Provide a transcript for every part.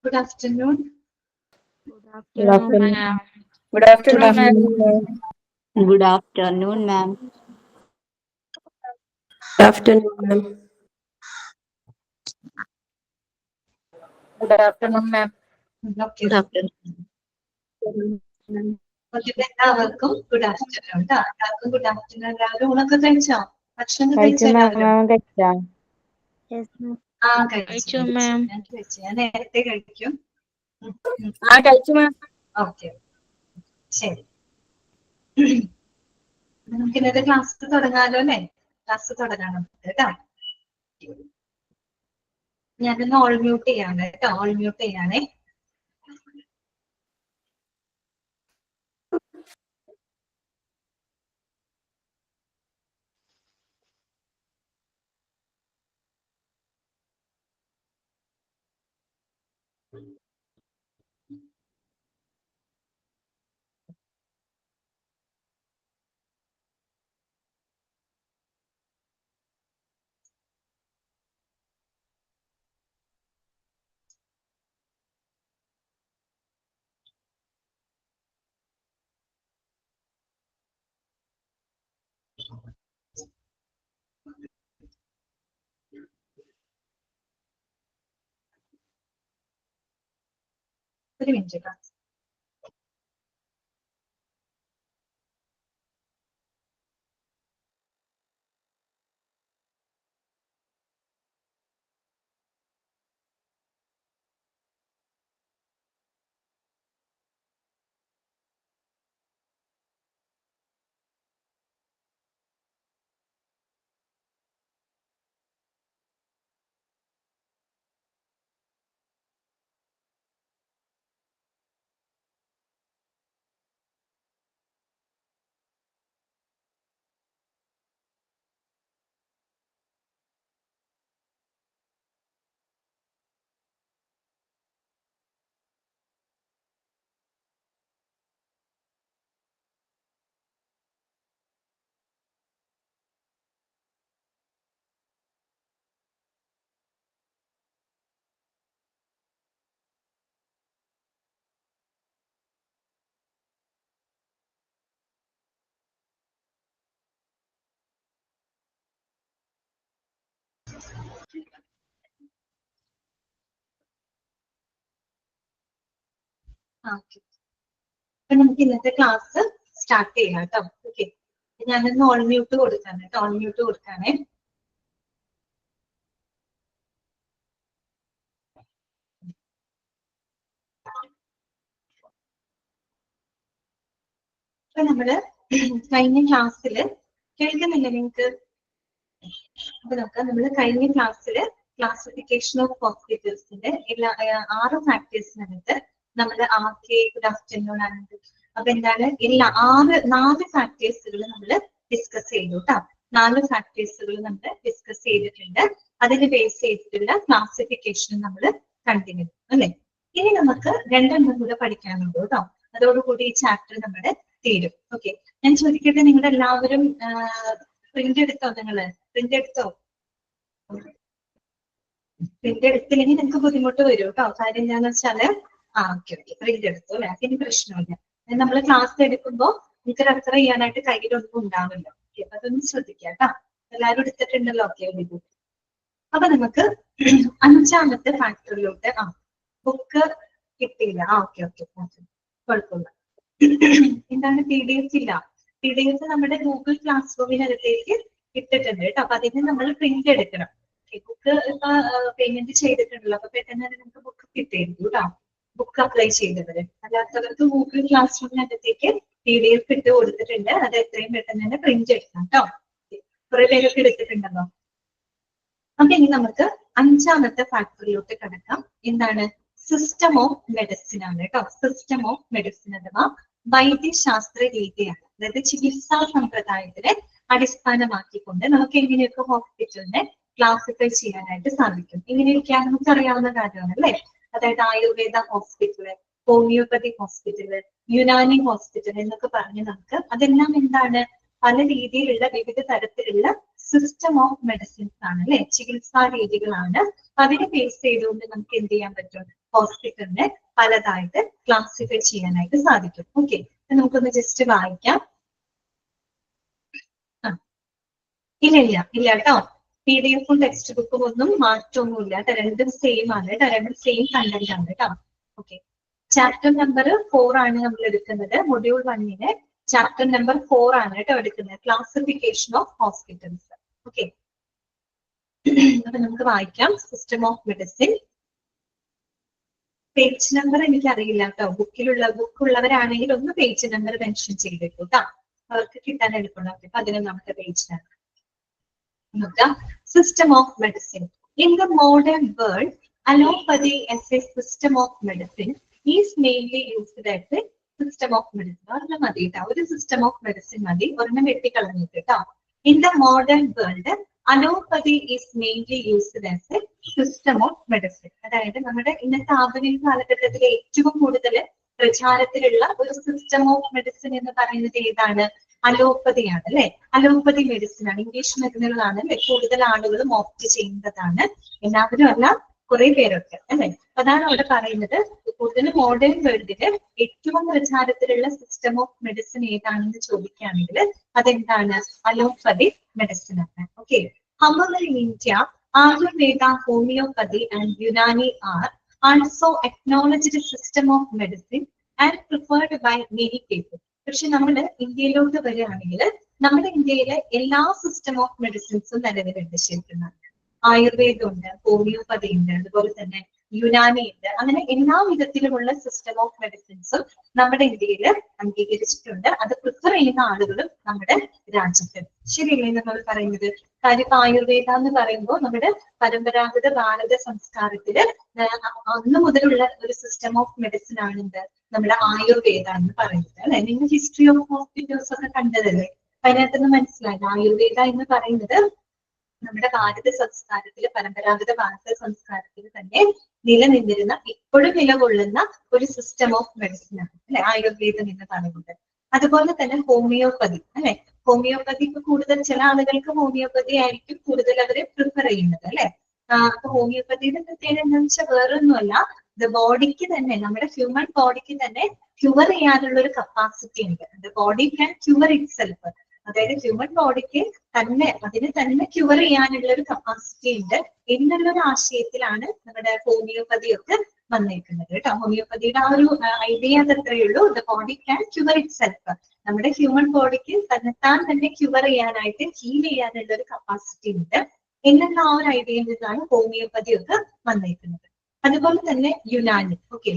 Good afternoon. Good afternoon, ma'am. Good afternoon, ma'am. Good afternoon, ma'am. Good afternoon, ma'am. Good afternoon, ma'am. Okay. Good afternoon. എല്ലാവർക്കും good afternoon കേട്ടോ. എല്ലാവർക്കും good afternoon. രാവിലെ ഊണൊക്കെ കഴിച്ചോ? ഭക്ഷണം കഴിച്ചു കഴിച്ചോ മാം. എല്ലാവരും? കഴിച്ചാ? കഴിച്ചു. ഞാൻ കഴിച്ചു. ഞാൻ നേരത്തെ കഴിക്കും. കഴിച്ചു, ma'am. ഓക്കെ, ശരി. നമുക്ക് ഇന്നത്തെ ക്ലാസ് തുടങ്ങാലോ അല്ലേ? ക്ലാസ് തുടങ്ങാം നമുക്ക് കേട്ടോ. ഞാനൊന്ന് ഓൾ മ്യൂട്ട് ചെയ്യാണ് കേട്ടോ. ഓൾ മ്യൂട്ട് ചെയ്യാണേ. ഒരു മിനിറ്റ് കേട്ടോ. ഓക്കെ, അപ്പൊ നമുക്ക് ഇന്നത്തെ ക്ലാസ് സ്റ്റാർട്ട് ചെയ്യാം കേട്ടോ. ഓക്കെ, ഞാനൊന്ന് ഓൾ മ്യൂട്ട് കൊടുക്കാണ് കേട്ടോ. ഓൾ മ്യൂട്ട് കൊടുക്കാനേ. അപ്പൊ നമ്മള് കഴിഞ്ഞ ക്ലാസ്സിൽ കേൾക്കുന്നില്ല നിങ്ങൾക്ക്? അപ്പൊ നമ്മള് കഴിഞ്ഞ ക്ലാസ്സിൽ ക്ലാസിഫിക്കേഷൻ ഓഫ് ഹോസ്പിറ്റൽസിന്റെ എല്ലാ 6 ഫാക്ടേഴ്സിനകത്ത് നമ്മൾ ആർക്കെ, ഗുഡ് ആഫ്റ്റർനൂൺ ആണ്. അപ്പൊ എന്താണ് എല്ലാ 4 ഫാക്ടേഴ്സുകൾ നമ്മൾ ഡിസ്കസ് ചെയ്തു കേട്ടോ. 4 ഫാക്ടേഴ്സുകൾ നമ്മൾ ഡിസ്കസ് ചെയ്തിട്ടുണ്ട്. അതിന് ബേസ് ചെയ്തിട്ടുള്ള ക്ലാസിഫിക്കേഷൻ നമ്മൾ കണ്ടിന്യൂ അല്ലെ. ഇനി നമുക്ക് 2 എണ്ണം കൂടെ പഠിക്കാനുണ്ട് കേട്ടോ. അതോടുകൂടി ഈ ചാപ്റ്റർ നമ്മുടെ തീരും. ഓക്കെ, ഞാൻ ചോദിക്കട്ടെ, നിങ്ങളുടെ എല്ലാവരും പ്രിന്റ് എടുത്തോ? പ്രിന്റ് എടുത്തോ? പ്രിന്റ് എടുത്തില്ലെങ്കിൽ നിങ്ങൾക്ക് ബുദ്ധിമുട്ട് വരും കേട്ടോ. കാര്യം എന്താണെന്ന് വെച്ചാല് ഓക്കെ, പ്രിന്റ് എടുത്തു അല്ലെ. അതിന് പ്രശ്നമില്ല. നമ്മൾ ക്ലാസ് എടുക്കുമ്പോൾ നിങ്ങൾക്ക് റെഫർ ചെയ്യാനായിട്ട് കയ്യിലൊന്നും ഉണ്ടാവില്ല. ഓക്കെ, അപ്പൊ അതൊന്ന് ശ്രദ്ധിക്കാം കേട്ടോ. എല്ലാവരും എടുത്തിട്ടുണ്ടല്ലോ? ഓക്കെ, അപ്പൊ നമുക്ക് 5ാമത്തെ ഫാക്ടറിലോട്ട് ബുക്ക് കിട്ടിയില്ല. ഓക്കെ, കുഴപ്പമില്ല. എന്താണ് PDF ഇല്ല? PDF നമ്മുടെ ഗൂഗിൾ ക്ലാസ് റൂമിനകത്തേക്ക് ഇട്ടിട്ടുണ്ട് കേട്ടോ. അപ്പൊ അതിന് നമ്മൾ പ്രിന്റ് എടുക്കണം. ബുക്ക് ഇപ്പൊ പേയ്മെന്റ് ചെയ്തിട്ടുണ്ടല്ലോ. അപ്പൊ പെട്ടെന്ന് തന്നെ നമുക്ക് ബുക്ക് കിട്ടിയിരുന്നു കേട്ടോ. ബുക്ക് അപ്ലൈ ചെയ്തവര്. അല്ലാത്തവർക്ക് ഗൂഗിൾ ക്ലാസ് റൂമിനകത്തേക്ക് PDF ഇട്ട് കൊടുത്തിട്ടുണ്ട്. അത് എത്രയും പെട്ടെന്ന് തന്നെ പ്രിന്റ് എടുക്കാം കേട്ടോ. കുറെ പേരൊക്കെ എടുത്തിട്ടുണ്ടല്ലോ. അപ്പൊ ഇനി നമുക്ക് 5ാമത്തെ ഫാക്ടറിയിലോട്ട് കിടക്കാം. എന്താണ്? സിസ്റ്റം ഓഫ് മെഡിസിൻ ആണ് കേട്ടോ. സിസ്റ്റം ഓഫ് മെഡിസിൻ അഥവാ വൈദ്യശാസ്ത്ര രീതിയാണ്. അതായത് ചികിത്സാ സമ്പ്രദായത്തിനെ അടിസ്ഥാനമാക്കിക്കൊണ്ട് നമുക്ക് എങ്ങനെയൊക്കെ ഹോസ്പിറ്റലിനെ ക്ലാസിഫൈ ചെയ്യാനായിട്ട് സാധിക്കും. ഇങ്ങനെയൊക്കെയാണ് നമുക്ക് അറിയാവുന്ന കാര്യമാണ് അല്ലെ. അതായത് Ayurveda hospital, homeopathy hospital, Unani hospital എന്നൊക്കെ പറഞ്ഞ് നമുക്ക് അതെല്ലാം എന്താണ്? പല രീതിയിലുള്ള വിവിധ തരത്തിലുള്ള സിസ്റ്റം ഓഫ് മെഡിസിൻസ് ആണ് അല്ലെ. ചികിത്സാ രീതികളാണ്. അതിനെ ബേസ് ചെയ്തുകൊണ്ട് നമുക്ക് എന്ത് ചെയ്യാൻ പറ്റും? ഹോസ്പിറ്റലിനെ പലതായിട്ട് ക്ലാസിഫൈ ചെയ്യാനായിട്ട് സാധിക്കും. ഓക്കെ, നമുക്കൊന്ന് ജസ്റ്റ് വായിക്കാം. ഇല്ല കേട്ടോ, PDF ടെക്സ്റ്റ് ബുക്കും ഒന്നും മാറ്റമൊന്നുമില്ല കേട്ടോ, രണ്ടും സെയിം ആണ് കേട്ടോ, രണ്ടും സെയിം കണ്ടന്റ് ആണ് കേട്ടോ. ഓക്കെ, ചാപ്റ്റർ നമ്പർ 4 ആണ് നമ്മൾ എടുക്കുന്നത്. മൊഡ്യൂൾ 1 ചാപ്റ്റർ നമ്പർ 4 ആണ് കേട്ടോ എടുക്കുന്നത്, ക്ലാസിഫിക്കേഷൻ ഓഫ് ഹോസ്പിറ്റൽസ്. ഓക്കെ, അപ്പൊ നമുക്ക് വായിക്കാം. System of medicine. Page number എനിക്കറിയില്ല കേട്ടോ, ബുക്കുള്ളവരാണെങ്കിൽ ഒന്ന് പേജ് നമ്പർ മെൻഷൻ ചെയ്തേക്കൂ കേട്ടോ, അവർക്ക് കിട്ടാൻ എളുപ്പമുണ്ടാവും. 11ാമത്തെ പേജ് നമ്പർ നോക്കാം. System of medicine. In the modern world, allopathy as a system of medicine is mainly used as a system of medicine. ഒരെണ്ണം മതി കേട്ടോ, ഒരു സിസ്റ്റം ഓഫ് മെഡിസിൻ മതി, ഒരെണ്ണം വെട്ടിക്കളഞ്ഞിട്ട് കേട്ടോ. In the modern world, allopathy is mainly used as a system of medicine. അതായത് നമ്മുടെ ഇന്നത്തെ ആധുനിക കാലഘട്ടത്തിൽ ഏറ്റവും കൂടുതൽ പ്രചാരത്തിലുള്ള ഒരു സിസ്റ്റം ഓഫ് മെഡിസിൻ എന്ന് പറയുന്നത് ഏതാണ്? അലോപ്പതിയാണ് അല്ലെ. അലോപ്പതി മെഡിസിൻ ആണ്, ഇംഗ്ലീഷ് മരുന്നുകളാണ് അല്ലെ കൂടുതൽ ആളുകളും ഓപ്റ്റ് ചെയ്യുന്നതാണ്. എല്ലാവരും അല്ല, കുറെ പേരൊക്കെ അല്ലെ. അതാണ് അവിടെ പറയുന്നത്. കൂടുതൽ മോഡേൺ വേൾഡില് ഏറ്റവും പ്രചാരത്തിലുള്ള സിസ്റ്റം ഓഫ് മെഡിസിൻ ഏതാണെന്ന് ചോദിക്കുകയാണെങ്കിൽ അതെന്താണ്? അലോപ്പതി മെഡിസിൻ ആണ്. Okay, however in India, Ayurveda, homeopathy and Unani are also acknowledged system of medicine and preferred by many people. പക്ഷെ നമ്മൾ ഇന്ത്യയിലോട്ട് വരികയാണെങ്കിൽ നമ്മുടെ ഇന്ത്യയിലെ എല്ലാ സിസ്റ്റം ഓഫ് മെഡിസിൻസും നിലവിലുണ്ട്. ശരിക്കും ആയുർവേദം ഉണ്ട്, ഹോമിയോപ്പതി ഉണ്ട്, അതുപോലെ തന്നെ യുനാനി ഉണ്ട്. അങ്ങനെ എല്ലാ വിധത്തിലുമുള്ള സിസ്റ്റം ഓഫ് മെഡിസിൻസും നമ്മുടെ ഇന്ത്യയിൽ അംഗീകരിച്ചിട്ടുണ്ട്. അത് പ്രിഫർ ചെയ്യുന്ന ആളുകളും നമ്മുടെ രാജ്യത്തുണ്ട്. ശരിയല്ലേ നമ്മൾ പറയുന്നത്? കാര്യം ആയുർവേദ എന്ന് പറയുമ്പോൾ നമ്മുടെ പരമ്പരാഗത ഭാരത സംസ്കാരത്തില് അന്ന് മുതലുള്ള ഒരു സിസ്റ്റം ഓഫ് മെഡിസിൻ ആണെന്ത് നമ്മുടെ ആയുർവേദ എന്ന് പറയുന്നത് അല്ലെ. നിങ്ങൾ ഹിസ്റ്ററി ഓഫ് ഹോസ്പിറ്റൽസ് ഒക്കെ കണ്ടതല്ലേ? അതിനകത്തുനിന്ന് മനസ്സിലായി ആയുർവേദ എന്ന് പറയുന്നത് നമ്മുടെ ഭാരത സംസ്കാരത്തില് പരമ്പരാഗത ഭാരത സംസ്കാരത്തിൽ തന്നെ നിലനിന്നിരുന്ന ഇപ്പോഴും നിലകൊള്ളുന്ന ഒരു സിസ്റ്റം ഓഫ് മെഡിസിൻ ആണ് അല്ലെ ആയുർവേദം എന്ന് പറയുന്നത്. അതുപോലെ തന്നെ ഹോമിയോപ്പതി അല്ലെ. ഹോമിയോപ്പതി കൂടുതൽ ചില ആളുകൾക്ക് ഹോമിയോപ്പതി ആയിരിക്കും കൂടുതൽ അവരെ പ്രിഫർ ചെയ്യുന്നത് അല്ലെ. അപ്പൊ ഹോമിയോപ്പതിയുടെ പ്രത്യേകത എന്താണെന്ന് വെച്ചാൽ വേറൊന്നുമല്ല, ബോഡിക്ക് തന്നെ നമ്മുടെ ഹ്യൂമൻ ബോഡിക്ക് തന്നെ ക്യൂർ ചെയ്യാനുള്ള ഒരു കപ്പാസിറ്റി ഉണ്ട്. The body can cure itself. അതായത് ഹ്യൂമൻ ബോഡിക്ക് തന്നെ അതിനെ തന്നെ ക്യൂർ ചെയ്യാനുള്ള ഒരു കപ്പാസിറ്റി ഉണ്ട് എന്നുള്ളൊരു ആശയത്തിലാണ് നമ്മുടെ ഹോമിയോപ്പതി ഒക്കെ വന്നേക്കുന്നത് കേട്ടോ. ഹോമിയോപ്പതിയുടെ ആ ഒരു ഐഡിയ അത്രയേ ഉള്ളൂ. The body can cure itself. നമ്മുടെ ഹ്യൂമൻ ബോഡിക്ക് തന്നെത്താൻ തന്നെ ക്യൂർ ചെയ്യാനായിട്ട് ഹീൽ ചെയ്യാനുള്ള ഒരു കപ്പാസിറ്റി ഉണ്ട് എന്നുള്ള ആ ഒരു ഐഡിയയിൽ നിന്നാണ് ഹോമിയോപ്പതി ഒക്കെ വന്നേക്കുന്നത്. അതുപോലെ തന്നെ യുനാനി. ഓക്കെ,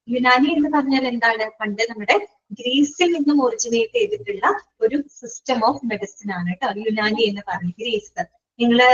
യുനാനി എന്ന് പറഞ്ഞാൽ എന്താണ്? പണ്ട് നമ്മുടെ ഗ്രീസിൽ നിന്നും ഒറിജിനേറ്റ് ചെയ്തിട്ടുള്ള ഒരു സിസ്റ്റം ഓഫ് മെഡിസിൻ ആണ് കേട്ടോ യുനാനി എന്ന് പറഞ്ഞ്. ഗ്രീസ് നിങ്ങള്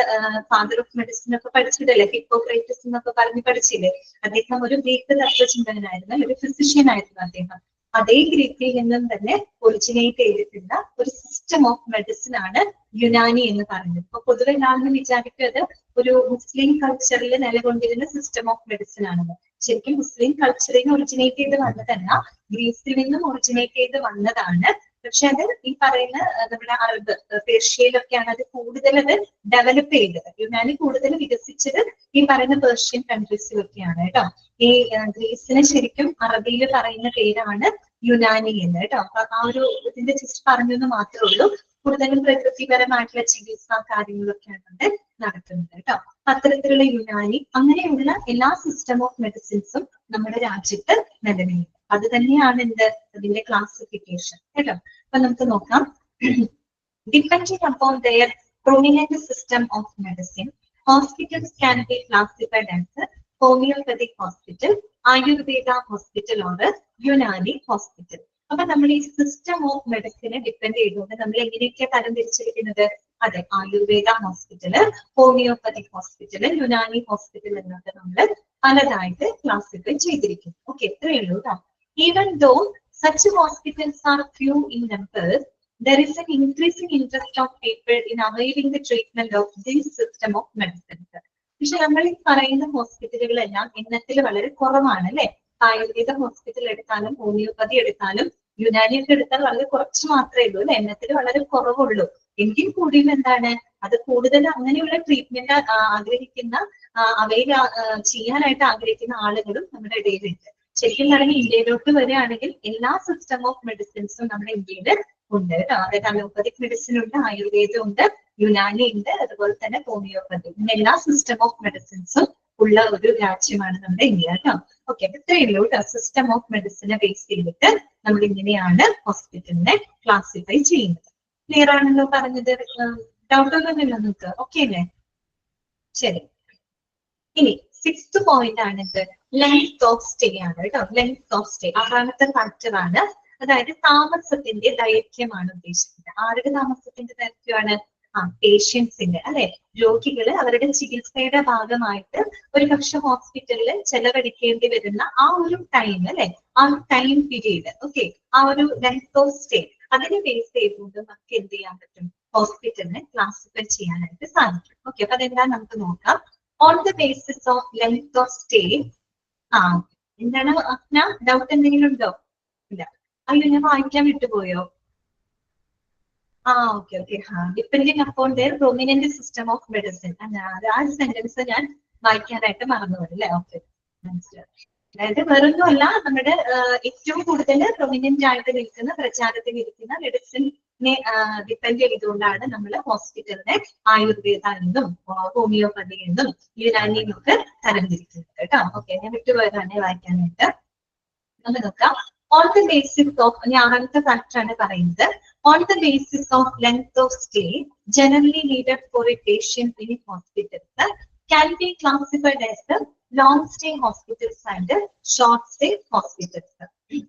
ഫാദർ ഓഫ് മെഡിസിൻ ഒക്കെ പഠിച്ചിട്ടല്ലേ, ഹിപ്പോക്രൈറ്റസ് എന്നൊക്കെ പറഞ്ഞ് പഠിച്ചില്ലേ? അദ്ദേഹം ഒരു ഗ്രീക്ക് തത്വചിന്തകനായിരുന്നു, ഒരു ഫിസിഷ്യൻ ആയിരുന്നു അദ്ദേഹം. അതേ ഗ്രീക്കിൽ നിന്നും തന്നെ ഒറിജിനേറ്റ് ചെയ്തിട്ടുള്ള ഒരു സിസ്റ്റം ഓഫ് മെഡിസിൻ ആണ് യുനാനി എന്ന് പറയുന്നത്. ഇപ്പൊ പൊതുവെ എല്ലാവരും വിചാരിക്കുന്നത് ഒരു മുസ്ലിം കൾച്ചറിൽ നിലകൊണ്ടിരുന്ന സിസ്റ്റം ഓഫ് മെഡിസിൻ ആണെന്ന്. ശരിക്കും മുസ്ലിം കൾച്ചറിൽ നിന്ന് ഒറിജിനേറ്റ് ചെയ്ത് വന്നതല്ല, ഗ്രീസിൽ നിന്നും ഒറിജിനേറ്റ് ചെയ്ത് വന്നതാണ്. പക്ഷെ അത് ഈ പറയുന്ന നമ്മുടെ അറബ് പേർഷ്യയിലൊക്കെയാണ് അത് കൂടുതൽ അത് ഡെവലപ്പ് ചെയ്തത്. യുനാനി കൂടുതൽ വികസിച്ചത് ഈ പറയുന്ന പേർഷ്യൻ കൺട്രീസിലൊക്കെയാണ് കേട്ടോ. ഈ ഗ്രീസിന് ശരിക്കും അറബിയിൽ പറയുന്ന പേരാണ് യുനാനി എന്ന് കേട്ടോ. അപ്പൊ ആ ഒരു ഇതിന്റെ ജസ്റ്റ് പറഞ്ഞെന്ന് മാത്രമേ ഉള്ളൂ. കൂടുതലും പ്രകൃതിപരമായിട്ടുള്ള ചികിത്സ കാര്യങ്ങളൊക്കെയാണ് അവിടെ നടത്തുന്നത് കേട്ടോ. അത്തരത്തിലുള്ള യുനാനി അങ്ങനെയുള്ള എല്ലാ സിസ്റ്റം ഓഫ് മെഡിസിൻസും നമ്മുടെ രാജ്യത്ത് നിലനിൽക്കും. അത് തന്നെയാണ് എന്ത് അതിന്റെ ക്ലാസിഫിക്കേഷൻ കേട്ടോ. അപ്പൊ നമുക്ക് നോക്കാം. Depending upon their prominent system of medicine, hospitals can be classified as homeopathic hospital, Ayurveda hospital or Unani hospital. അപ്പൊ നമ്മൾ ഈ സിസ്റ്റം ഓഫ് മെഡിസിനെ ഡിപ്പെൻഡ് ചെയ്തുകൊണ്ട് നമ്മൾ എങ്ങനെയൊക്കെ തരംതിരിച്ചിരിക്കുന്നത്? അതെ, Ayurveda hospital, homeopathic hospital, Unani hospital എന്നൊക്കെ നമ്മൾ പലതായിട്ട് ക്ലാസിഫൈ ചെയ്തിരിക്കും. ഓക്കെ, ഇത്രയേ ഉള്ളൂ കേട്ടോ. Even though such hospitals are few in numbers, there is an increasing interest of people in availing the treatment of this system of medicines. പക്ഷെ നമ്മൾ ഈ പറയുന്ന ഹോസ്പിറ്റലുകളെല്ലാം എണ്ണത്തിൽ വളരെ കുറവാണ് അല്ലെ. ആയുർവേദ ഹോസ്പിറ്റൽ എടുത്താലും ഹോമിയോപ്പതി എടുത്താലും യുനാനി ഒക്കെ എടുത്താൽ വളരെ കുറച്ച് മാത്രമേ ഉള്ളൂ അല്ലെ, എണ്ണത്തിൽ വളരെ കുറവുള്ളൂ. എങ്കിൽ കൂടിയും എന്താണ് അത് കൂടുതൽ അങ്ങനെയുള്ള ട്രീറ്റ്മെന്റ് ആഗ്രഹിക്കുന്ന അവയിൽ ചെയ്യാനായിട്ട് ആഗ്രഹിക്കുന്ന ആളുകളും നമ്മുടെ ഇടയിലുണ്ട്. ശരിക്കും പറഞ്ഞാൽ ഇന്ത്യയിലോട്ട് വരികയാണെങ്കിൽ എല്ലാ സിസ്റ്റം ഓഫ് മെഡിസിൻസും നമ്മുടെ ഇന്ത്യയിൽ ഉണ്ട് കേട്ടോ. അതായത് അലോപ്പതിക് മെഡിസിൻ ഉണ്ട്, ആയുർവേദം ഉണ്ട്, യുനാനി ഉണ്ട്, അതുപോലെ തന്നെ ഹോമിയോപ്പതി, ഇങ്ങനെ എല്ലാ സിസ്റ്റം ഓഫ് മെഡിസിൻസും ഉള്ള ഒരു രാജ്യമാണ് നമ്മുടെ ഇന്ത്യ കേട്ടോ. ഓക്കെ, ഇത്രയേ ഉള്ളൂ കേട്ടോ. സിസ്റ്റം ഓഫ് മെഡിസിനെ ബേസ് ചെയ്തിട്ട് നമ്മൾ ഇങ്ങനെയാണ് ഹോസ്പിറ്റലിനെ ക്ലാസിഫൈ ചെയ്യുന്നത്. ക്ലിയർ ആണല്ലോ പറഞ്ഞത്? ഡൗട്ടൊന്നുമില്ല നിങ്ങൾക്ക്? ഓക്കെ അല്ലേ? ശരി. ഇനി 6th പോയിന്റ് ആണ് ഇത്, ലെങ്ത് ഓഫ് സ്റ്റേ ആണ് കേട്ടോ. ലെങ്ത് ഓഫ് സ്റ്റേ 6ാമത്തെ ഫാക്ടർ ആണ്. അതായത് താമസത്തിന്റെ ദൈർഘ്യമാണ് ഉദ്ദേശിക്കുന്നത്. ആരുടെ താമസത്തിന്റെ ദൈർഘ്യമാണ്? പേഷ്യൻസിന്റെ, അല്ലെ? രോഗികള് അവരുടെ ചികിത്സയുടെ ഭാഗമായിട്ട് ഒരു പക്ഷെ ഹോസ്പിറ്റലിൽ ചെലവഴിക്കേണ്ടി വരുന്ന ആ ഒരു ടൈം, അല്ലെ? ആ ടൈം പീരീഡ്, ഓക്കെ, ആ ഒരു ലെങ്ത് ഓഫ് സ്റ്റേ, അതിനെ ബേസ് ചെയ്തുകൊണ്ട് നമുക്ക് എന്ത് ചെയ്യാൻ പറ്റും? ഹോസ്പിറ്റലിനെ ക്ലാസിഫൈ ചെയ്യാനായിട്ട് സാധിക്കും. ഓക്കെ, അപ്പൊ അതെന്താ നമുക്ക് നോക്കാം. On the basis of length of stay, എന്താണ് ഡൗട്ട് എന്തെങ്കിലും ഉണ്ടോ? ഇല്ല. അയ്യോ, ഞാൻ വായിക്കാൻ വിട്ടുപോയോ? Okay okay. Depending upon their prominent system of medicine, ആ സെന്റൻസ് ഞാൻ വായിക്കാനായിട്ട് മറന്നുപോയി അല്ലേ? ഓക്കെ, മനസ്സിലായി. അതായത് വേറൊന്നുമല്ല, നമ്മുടെ ഏറ്റവും കൂടുതൽ പ്രൊമിനന്റ് ആയിട്ട് നിൽക്കുന്ന, പ്രചാരത്തിൽ ഇരിക്കുന്ന മെഡിസിനെ ഡിപ്പെൻഡ് ചെയ്തുകൊണ്ടാണ് നമ്മൾ ഹോസ്പിറ്റലിനെ ആയുർവേദ എന്നും ഹോമിയോപ്പതി എന്നും യുനാനി എന്നും ഒക്കെ തരംതിരിക്കുന്നത് കേട്ടോ. ഓക്കെ, ഞാൻ വിട്ടുപോയതാണ് വായിക്കാനായിട്ട്. നമ്മൾ നോക്കാം. ഓൺ ദ ബേസിസ് ഓഫ്, ഞാൻ 6ാമത്തെ ഫാക്ടർ ആണ് പറയുന്നത്. On the basis of length of stay generally needed for a patient in hospitals can be classified as the long stay hospitals and short stay hospitals.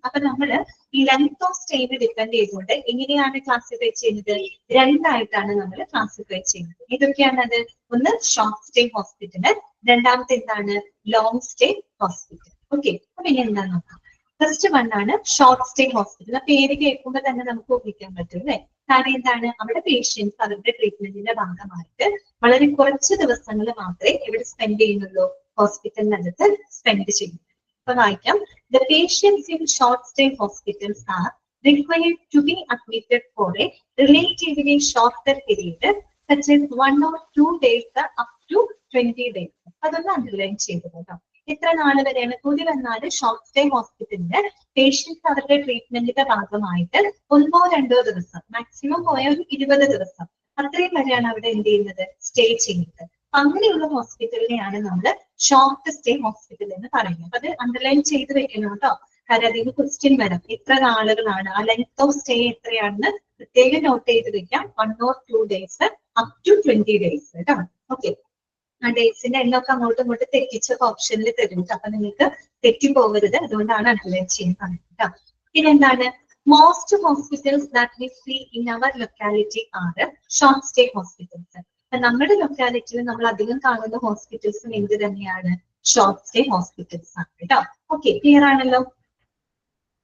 അപ്പൊ നമ്മള് ഈ length of സ്റ്റേനെ depend ചെയ്തുകൊണ്ട് എങ്ങനെയാണ് classify ചെയ്യുന്നത്? 2ആയിട്ടാണ് നമ്മൾ classify ചെയ്യുന്നത്. ഏതൊക്കെയാണ് അത്? ഒന്ന് ഷോർട്ട് സ്റ്റേ ഹോസ്പിറ്റൽ, രണ്ടാമത്തെ എന്താണ്? Long stay hospital. ഓക്കെ, അപ്പൊ ഇനി എന്താ നോക്കാം. ഫസ്റ്റ് വൺ ആണ് ഷോർട്ട് സ്റ്റേ ഹോസ്പിറ്റൽ. പേര് കേൾക്കുമ്പോൾ തന്നെ നമുക്ക് ഊഹിക്കാൻ പറ്റും അല്ലെ? കാര്യം എന്താണ്? അവിടെ പേഷ്യൻസ് അവരുടെ ട്രീറ്റ്മെന്റിന്റെ ഭാഗമായിട്ട് വളരെ കുറച്ച് ദിവസങ്ങൾ മാത്രമേ ഇവിടെ സ്പെൻഡ് ചെയ്യുന്നുള്ളൂ, ഹോസ്പിറ്റലിനകത്ത് സ്പെൻഡ് ചെയ്യുന്നു. അപ്പൊ വായിക്കാം. The patients in short stay hospitals are required to be admitted for a relatively shorter period, such as 1 or 2 days up to 20 days. അതൊന്ന് അണ്ടർലൈൻ ചെയ്തു കേട്ടോ. എത്ര നാള് വരെയാണ്? കൂടി വന്നാല് ഷോർട്ട് സ്റ്റേ ഹോസ്പിറ്റലിന്റെ പേഷ്യൻസ് അവരുടെ ട്രീറ്റ്മെന്റിന്റെ ഭാഗമായിട്ട് 1 or 2 ദിവസം, മാക്സിമം പോയ ഒരു 20 ദിവസം, അത്രയും വരെയാണ് അവിടെ എന്ത് ചെയ്യുന്നത്? സ്റ്റേ ചെയ്യുന്നത്. അങ്ങനെയുള്ള ഹോസ്പിറ്റലിനെയാണ് നമ്മൾ ഷോർട്ട് സ്റ്റേ ഹോസ്പിറ്റൽ എന്ന് പറയുന്നത്. അത് അണ്ടർലൈൻ ചെയ്ത് വെക്കണം കേട്ടോ. കാര്യം അതിന് ക്വസ്റ്റ്യൻ വരും. എത്ര നാളുകളാണ്, ആ ലെങ്ത് ഓഫ് സ്റ്റേ എത്രയാണെന്ന് പ്രത്യേകം നോട്ട് ചെയ്ത് വെക്കാം. 1 or 2 days up to 20 days കേട്ടോ. ഓക്കെ, ആ ഡേറ്റ്സിന്റെ എണ്ണമൊക്കെ അങ്ങോട്ടും ഇങ്ങോട്ടും തെറ്റിച്ച ഓപ്ഷനിൽ തരും. അപ്പൊ നിങ്ങൾക്ക് തെറ്റിപ്പോകരുത്, അതുകൊണ്ടാണ് അണ്ടർലൈൻ ചെയ്യുന്നത് കേട്ടോ. പിന്നെ എന്താണ്? Most hospitals that we see in our locality are short stay hospitals. നമ്മുടെ ലൊക്കാലിറ്റിയിൽ നമ്മൾ അധികം കാണുന്ന ഹോസ്പിറ്റൽസും എന്ത് തന്നെയാണ്? ഷോർട്ട് സ്റ്റേ ഹോസ്പിറ്റൽസ് ആണ് കേട്ടോ. ഓക്കെ, ക്ലിയർ ആണല്ലോ?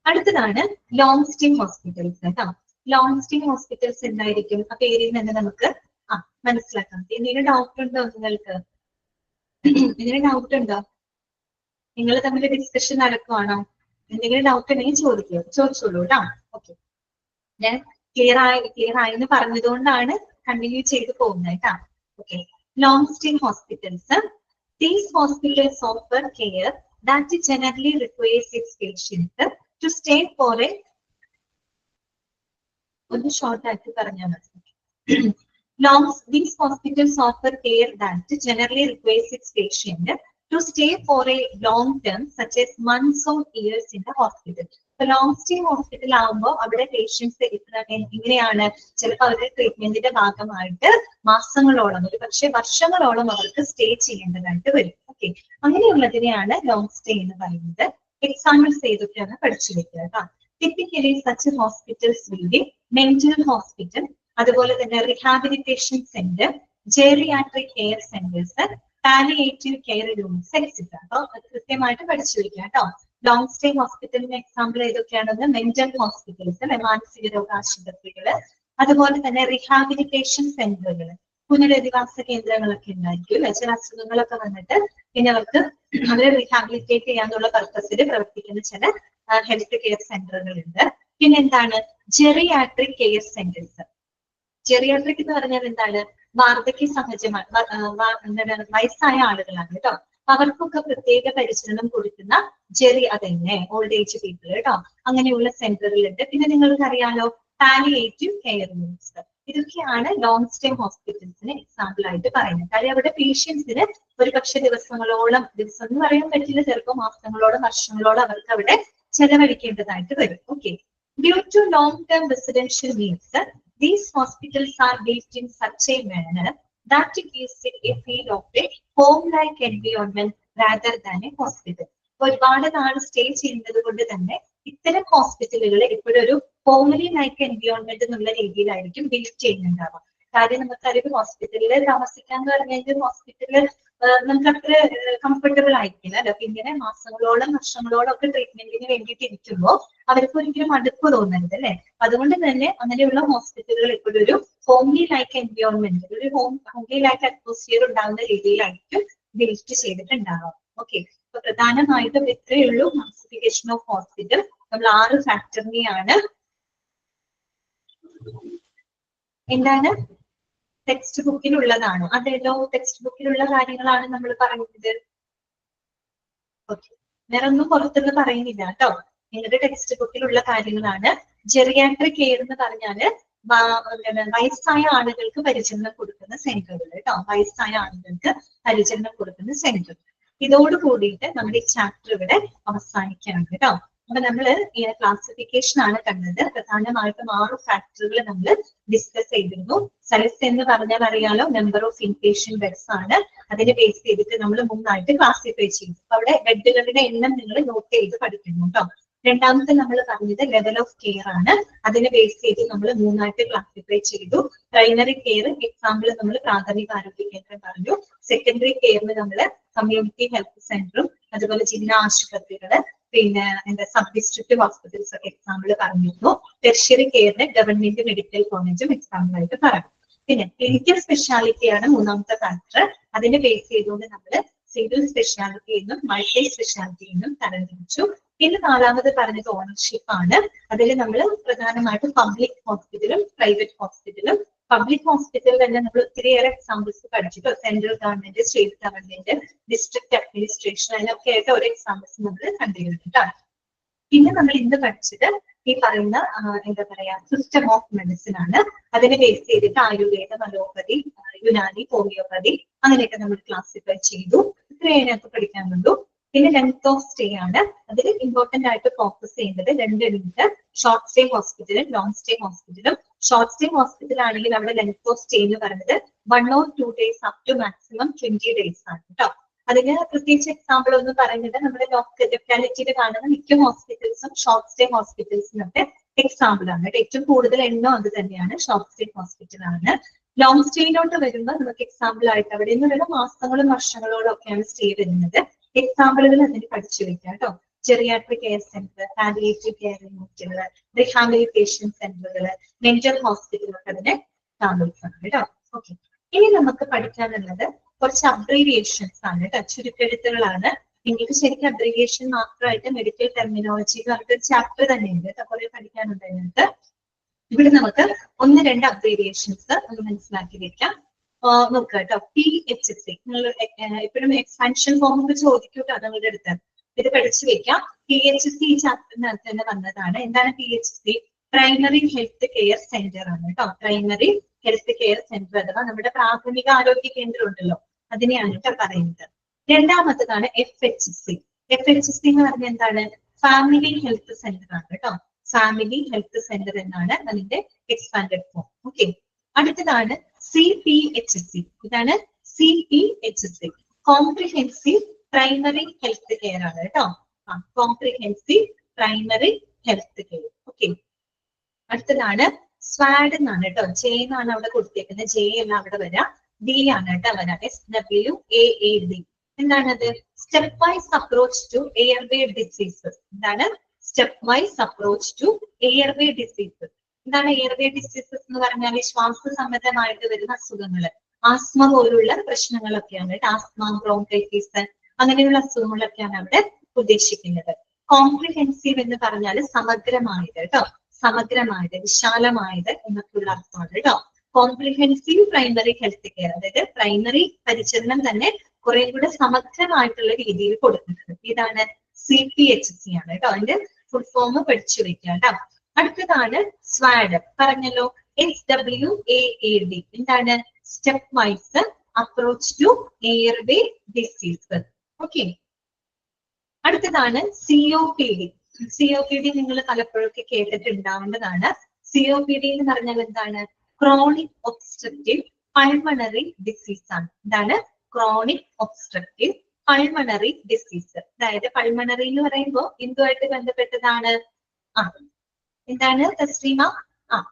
അടുത്തതാണ് ലോങ് സ്റ്റേ ഹോസ്പിറ്റൽസ് കേട്ടോ. ലോങ് സ്റ്റേ ഹോസ്പിറ്റൽസ് എന്തായിരിക്കും? ആ പേരിൽ നിന്ന് നമുക്ക് മനസ്സിലാക്കാം. എന്തെങ്കിലും ഡൗട്ട് ഉണ്ടോ നിങ്ങൾക്ക്? എന്തെങ്കിലും ഡൗട്ട് ഉണ്ടോ? നിങ്ങൾ തമ്മിൽ ഡിസ്കഷൻ നടക്കുവാണോ? എന്തെങ്കിലും ഡൗട്ട് ഉണ്ടെങ്കിൽ ചോദിച്ചോളൂ കേട്ടോ. ഓക്കെ, ഞാൻ ക്ലിയർ ആയെന്ന് പറഞ്ഞതുകൊണ്ടാണ് കണ്ടിന്യൂ ചെയ്ത് പോകുന്നത് കേട്ടോ. Okay, long stay hospitals. These hospitals offer care that generally requires its patients to stay for a ഒന്ന് ഷോർട്ട് ആക്കി പറഞ്ഞാൽ മതി. These hospitals offer care that generally requires its patient to stay for a long term, such as months or years in the hospital. Long stay hospital ആകുമ്പോൾ അവിടെ patients എങ്ങനെയാണ്? ചിലപ്പോൾ അവരുടെ ട്രീറ്റ്മെന്റിന്റെ ഭാഗമായിട്ട് മാസങ്ങളോളം, ഒരു പക്ഷെ വർഷങ്ങളോളം അവർക്ക് സ്റ്റേ ചെയ്യേണ്ടതായിട്ട് വരും. ഓക്കെ, അങ്ങനെയുള്ളതിനെയാണ് ലോങ് സ്റ്റേ എന്ന് പറയുന്നത്. എക്സാമ്പിൾസ് ഏതൊക്കെയാണ് പഠിച്ചു വെക്കുക കേട്ടോ. Typically such hospitals will be mental hospital, അതുപോലെ തന്നെ rehabilitation centre, geriatric care centres, palliative care units etcetera. അപ്പൊ കൃത്യമായിട്ട് പഠിച്ചു വെക്കുക കേട്ടോ. ലോങ് സ്റ്റേ ഹോസ്പിറ്റലിന് എക്സാമ്പിൾ ഏതൊക്കെയാണെന്ന്? മെന്റൽ ഹോസ്പിറ്റൽസ്, മാനസിക രോഗ ആശുപത്രികള്, അതുപോലെ തന്നെ റിഹാബിലിറ്റേഷൻ സെന്ററുകള്, പുനരധിവാസ കേന്ദ്രങ്ങളൊക്കെ ഉണ്ടായിരിക്കും അല്ലെ? ചില അസുഖങ്ങളൊക്കെ വന്നിട്ട് പിന്നെ അവർക്ക് അവരെ റീഹാബിലിറ്റേറ്റ് ചെയ്യാന്നുള്ള പർപ്പസിൽ പ്രവർത്തിക്കുന്ന ചില ഹെൽത്ത് കെയർ സെന്ററുകൾ ഉണ്ട്. പിന്നെ എന്താണ്? Geriatric care centres. ജെറിയാട്രിക് എന്ന് പറഞ്ഞാൽ എന്താണ്? വാർദ്ധക്യ സഹജമാണ്, എന്താണ് വയസ്സായ ആളുകളാണ് കേട്ടോ. അവർക്കൊക്കെ പ്രത്യേക പരിചരണം കൊടുക്കുന്ന അതന്നെ ഓൾഡ് ഏജ് പീപ്പിൾ കേട്ടോ, അങ്ങനെയുള്ള സെന്ററുകളുണ്ട്. പിന്നെ നിങ്ങൾക്ക് അറിയാലോ പാലിയേറ്റീവ് കെയർ യൂണിറ്റ്സ്, ഇതൊക്കെയാണ് ലോങ് സ്റ്റേ ഹോസ്പിറ്റൽസിന് എക്സാമ്പിൾ ആയിട്ട് പറയുന്നത്. കാര്യം അവിടെ പേഷ്യൻസിന് ഒരുപക്ഷെ ദിവസങ്ങളോളം, ദിവസം എന്ന് പറയാൻ പറ്റില്ല, ചിലപ്പോൾ മാസങ്ങളോളം വർഷങ്ങളോളം അവർക്ക് അവിടെ ചെലവഴിക്കേണ്ടതായിട്ട് വരും. Okay, due to long term residential needs these hospitals are built in such a manner that it gives it a feel of a home-like environment rather than a hospital. ഒരുപാട് നാൾ സ്റ്റേ ചെയ്യുന്നത് കൊണ്ട് തന്നെ ഇത്തരം ഹോസ്പിറ്റലുകൾ എപ്പോഴും ഒരു ഹോംലി ലൈക്ക് എൻവിയോൺമെന്റ് എന്നുള്ള രീതിയിലായിരിക്കും ബിൽഡ് ചെയ്യുന്നുണ്ടാവുക. കാര്യം നമുക്കറിയാം ഹോസ്പിറ്റലിൽ താമസിക്കാൻ എന്ന് പറഞ്ഞാൽ ഹോസ്പിറ്റലിൽ നമുക്ക് അത്ര കംഫർട്ടബിൾ ആയിരിക്കില്ല അല്ലോ. അപ്പൊ ഇങ്ങനെ മാസങ്ങളോളം വർഷങ്ങളോളം ഒക്കെ ട്രീറ്റ്മെന്റിന് വേണ്ടിയിട്ട് ഇരിക്കുമ്പോൾ അവർക്ക് ഒരിക്കലും മടുപ്പ് തോന്നരുത് അല്ലെ. അതുകൊണ്ട് തന്നെ അങ്ങനെയുള്ള ഹോസ്പിറ്റലുകൾ എപ്പോഴും ഒരു ഹോംലി ലൈക്ക് എൻവിയോൺമെന്റ്, ഒരു ഹോംലി ലൈക്ക് അറ്റ്മോസ്ഫിയർ ഉണ്ടാകുന്ന രീതിയിലായിരിക്കും ബിൽഡ് ചെയ്തിട്ടുണ്ടാവുക. ഓക്കെ, അപ്പൊ പ്രധാനമായിട്ടും ഇത്രയേ ഉള്ളൂ ക്ലാസിഫിക്കേഷൻ ഓഫ് ഹോസ്പിറ്റൽ. നമ്മൾ 6 ഫാക്ടറിനെയാണ് എന്താണ് ടെക്സ്റ്റ് ബുക്കിലുള്ളതാണ്. അതേതോ ടെക്സ്റ്റ് ബുക്കിലുള്ള കാര്യങ്ങളാണ് നമ്മൾ പറയുന്നത്. ഓക്കെ, വേറെ ഒന്നും പുറത്തുനിന്ന് പറയുന്നില്ല കേട്ടോ, നിങ്ങളുടെ ടെക്സ്റ്റ് ബുക്കിലുള്ള കാര്യങ്ങളാണ്. ജെറിയാട്രിക് കെയർ എന്ന് പറഞ്ഞാല് വയസ്സായ ആളുകൾക്ക് പരിചരണം കൊടുക്കുന്ന സെന്ററുകൾ കേട്ടോ, വയസ്സായ ആളുകൾക്ക് പരിചരണം കൊടുക്കുന്ന സെന്റർ. ഇതോട് കൂടിയിട്ട് നമ്മുടെ ഈ ചാപ്റ്റർ ഇവിടെ അവസാനിക്കുകയാണ് കേട്ടോ. അപ്പൊ നമ്മള് ഈ ക്ലാസിഫിക്കേഷൻ ആണ് കണ്ടത്. പ്രധാനമായിട്ടും 6 ഫാക്ടറുകൾ നമ്മൾ ഡിസ്കസ് ചെയ്തിരുന്നു. സെൽസ് എന്ന് പറഞ്ഞാൽ അറിയാലോ, നമ്പർ ഓഫ് ഇൻപേഷ്യന്റ് ബെഡ്സ് ആണ്. അതിനെ ബേസ് ചെയ്തിട്ട് നമ്മൾ 3 ആയിട്ട് ക്ലാസിഫൈ ചെയ്തു. അപ്പൊ അവിടെ ബെഡുകളുടെ എണ്ണം നിങ്ങൾ നോട്ട് ചെയ്ത് പഠിക്കുന്നു കേട്ടോ. രണ്ടാമത്തെ നമ്മൾ പറഞ്ഞത് ലെവൽ ഓഫ് കെയർ ആണ്. അതിനെ ബേസ് ചെയ്ത് നമ്മൾ 3 ആയിട്ട് ക്ലാസിഫൈ ചെയ്തു. പ്രൈമറി കെയർ എക്സാമ്പിൾ നമ്മൾ പ്രാഥമിക ആരോഗ്യ കേന്ദ്രം പറഞ്ഞു. സെക്കൻഡറി കെയറിന് നമ്മൾ കമ്മ്യൂണിറ്റി ഹെൽത്ത് സെന്ററും അതുപോലെ ജില്ലാ ആശുപത്രികള്, പിന്നെ എന്താ സബ് ഡിസ്ട്രിക്ട് ഹോസ്പിറ്റൽസ് ഒക്കെ എക്സാമ്പിൾ പറഞ്ഞിരുന്നു. ടെർഷ്യറി കെയറിന് ഗവൺമെന്റ് മെഡിക്കൽ കോളേജും എക്സാമ്പിൾ ആയിട്ട് പറഞ്ഞു. പിന്നെ ക്ലിനിക്കൽ സ്പെഷ്യാലിറ്റിയാണ് 3ാമത്തെ ഫാക്ടർ. അതിനെ ബേസ് ചെയ്തുകൊണ്ട് നമ്മൾ സിംഗിൾ സ്പെഷ്യാലിറ്റി എന്നും മൾട്ടി സ്പെഷ്യാലിറ്റി എന്നും തരംതിരിച്ചു. പിന്നെ 4ാമത് പറഞ്ഞത് ഓണർഷിപ്പ് ആണ്. അതിൽ നമ്മൾ പ്രധാനമായിട്ടും പബ്ലിക് ഹോസ്പിറ്റലും പ്രൈവറ്റ് ഹോസ്പിറ്റലും, പബ്ലിക് ഹോസ്പിറ്റലിൽ തന്നെ നമ്മൾ ഒത്തിരിയേറെ എക്സാമ്പിൾസ് പഠിച്ചിട്ട് central government, state government, district administration, അതിനൊക്കെ ആയിട്ട് ഓരോ എക്സാമ്പിൾസ് നമ്മൾ കണ്ടിരുന്നിട്ടാണ്. പിന്നെ നമ്മൾ ഇന്ന് പഠിച്ചത് ഈ പറയുന്ന എന്താ പറയാ സിസ്റ്റം ഓഫ് മെഡിസിൻ ആണ്. അതിനെ ബേസ് ചെയ്തിട്ട് ആയുർവേദം, അലോപ്പതി, യുനാനി, ഹോമിയോപ്പതി അങ്ങനെയൊക്കെ നമ്മൾ ക്ലാസിഫൈ ചെയ്തു. ഇത്രയും അതിനകത്ത് പഠിക്കാനുള്ളൂ. പിന്നെ ലെങ്ത് ഓഫ് സ്റ്റേ ആണ്. അതിൽ ഇമ്പോർട്ടന്റ് ആയിട്ട് ഫോക്കസ് ചെയ്യേണ്ടത് 2 ഉണ്ട്. ഷോർട്ട് സ്റ്റേ ഹോസ്പിറ്റലും ലോങ് സ്റ്റേ ഹോസ്പിറ്റലും. ഷോർട്ട് സ്റ്റേ ഹോസ്പിറ്റൽ ആണെങ്കിൽ അവിടെ ലെങ്ത് ഓഫ് സ്റ്റേ എന്ന് പറയുന്നത് 1 or 2 days up to maximum 20 days ആണ് കേട്ടോ. അതിന് പ്രത്യേകിച്ച് എക്സാമ്പിൾ ഒന്ന് പറയുന്നത് നമ്മുടെ ലൊക്കാലിറ്റിയിൽ കാണുന്ന മിക്ക ഹോസ്പിറ്റൽസും ഷോർട്ട് സ്റ്റേ ഹോസ്പിറ്റൽസിനൊക്കെ എക്സാമ്പിൾ ആണ്. ഏറ്റവും കൂടുതൽ എണ്ണം അത് തന്നെയാണ്, ഷോർട്ട് സ്റ്റേ ഹോസ്പിറ്റൽ ആണ്. ലോങ് സ്റ്റേയിലോട്ട് വരുമ്പോൾ നമുക്ക് എക്സാമ്പിൾ ആയിട്ട് അവിടെ നിന്ന് വരുന്ന മാസങ്ങളും വർഷങ്ങളോളം ഒക്കെയാണ് സ്റ്റേ വരുന്നത്. എക്സാമ്പിളുകൾ അതിന് പഠിച്ചു വെക്കാം കേട്ടോ. Geriatric care centre, palliative care യൂണിറ്റുകൾ, റീഹാബിലിറ്റേഷൻ സെന്ററുകൾ, മെന്റൽ ഹോസ്പിറ്റലുകൾ അതിന് എക്സാമ്പിൾസ് ആണ് കേട്ടോ. ഓക്കെ, ഇനി നമുക്ക് പഠിക്കാനുള്ളത് കുറച്ച് അബ്രീവിയേഷൻസ് ആണ് കേട്ടോ, ചുരുക്കെഴുത്തുകളാണ്. നിങ്ങൾക്ക് ശരിക്കും അബ്രീവിയേഷൻ മാത്രമായിട്ട് മെഡിക്കൽ ടെർമിനോളജി പറഞ്ഞിട്ട് ഒരു ചാപ്റ്റർ തന്നെ ഉണ്ട് കേട്ടോ, കുറെ പഠിക്കാനുണ്ട് അതിനകത്ത്. ഇവിടെ നമുക്ക് 1-2 അബ്രീവിയേഷൻസ് ഒന്ന് മനസ്സിലാക്കി വെക്കാം. നോക്കുക കേട്ടോ. PHC നിങ്ങൾ എപ്പോഴും എക്സ്പാൻഷൻ ഫോം ഒക്കെ ചോദിക്കും കേട്ടോ നിങ്ങളുടെ അടുത്ത്. ഇത് പഠിച്ചു വെക്കാം. PHC ഈ ചാപ്റ്ററിനകത്ത് തന്നെ വന്നതാണ്. എന്താണ് PHC? Primary health care centre ആണ് കേട്ടോ. പ്രൈമറി ഹെൽത്ത് കെയർ സെന്റർ അഥവാ നമ്മുടെ പ്രാഥമിക ആരോഗ്യ കേന്ദ്രം ഉണ്ടല്ലോ, അതിനെയാണ് കേട്ടോ പറയുന്നത്. രണ്ടാമത്തതാണ് FHC. FHC എന്ന് പറഞ്ഞാൽ എന്താണ്? ഫാമിലി ഹെൽത്ത് സെന്റർ ആണ് കേട്ടോ. ഫാമിലി ഹെൽത്ത് സെന്റർ എന്നാണ് അതിന്റെ എക്സ്പാൻഡഡ് ഫോം. ഓക്കെ, അടുത്തതാണ് CPHC. ഇതാണ് CPHC, comprehensive primary health care ആണ് കേട്ടോ. Comprehensive primary health care. Okay, അടുത്തതാണ് സ്വാഡ് എന്നാണ് കേട്ടോ. J എന്നാണ് അവിടെ കൊടുത്തേക്കുന്നത്. J എല്ലാം അവിടെ വരാം. D ആണ് കേട്ടോ വരാം. SWAAD. എന്താണത്? Step wise approach to airway diseases. എന്താണ് step wise approach to airway diseases? എന്താണ് എയർവേ ഡിസീസസ് എന്ന് പറഞ്ഞാൽ ശ്വാസ സംബന്ധമായിട്ട് വരുന്ന അസുഖങ്ങൾ, ആസ്മ പോലുള്ള പ്രശ്നങ്ങളൊക്കെയാണ് കേട്ടോ. ആസ്മ, ബ്രോങ്കൈറ്റിസ് അങ്ങനെയുള്ള അസുഖങ്ങളൊക്കെയാണ് അവിടെ ഉദ്ദേശിക്കുന്നത്. കോംപ്രിഹെൻസീവ് എന്ന് പറഞ്ഞാൽ സമഗ്രമായത് കേട്ടോ. സമഗ്രമായത്, വിശാലമായത് എന്നൊക്കെയുള്ള അർത്ഥമാണ് കേട്ടോ. കോംപ്രിഹെൻസീവ് പ്രൈമറി ഹെൽത്ത് കെയർ, അതായത് പ്രൈമറി പരിചരണം തന്നെ കുറെ കൂടെ സമഗ്രമായിട്ടുള്ള രീതിയിൽ കൊടുക്കുന്നത്. ഇതാണ് CPHC ആണ് കേട്ടോ. അതിന്റെ ഫുൾ ഫോം പഠിച്ചു വെക്കുക കേട്ടോ. അടുത്തതാണ് സ്വാഡ്, പറഞ്ഞല്ലോ SWAAD. എന്താണ്? Step wise approach to airway disease. Okay. അടുത്തതാണ് COPD. COPD നിങ്ങൾ പലപ്പോഴൊക്കെ കേട്ടിട്ടുണ്ടാവേണ്ടതാണ്. COPD എന്ന് പറഞ്ഞാൽ എന്താണ്? ക്രോണിക് ഒബ്സ്ട്രക്റ്റീവ് പൾമണറി ഡിസീസ് ആണ്. എന്താണ്? Chronic obstructive pulmonary disease. അതായത് പൾമണറി എന്ന് പറയുമ്പോൾ എന്തുമായിട്ട് ബന്ധപ്പെട്ടതാണ്? എന്താണ് തസ്ലീമ?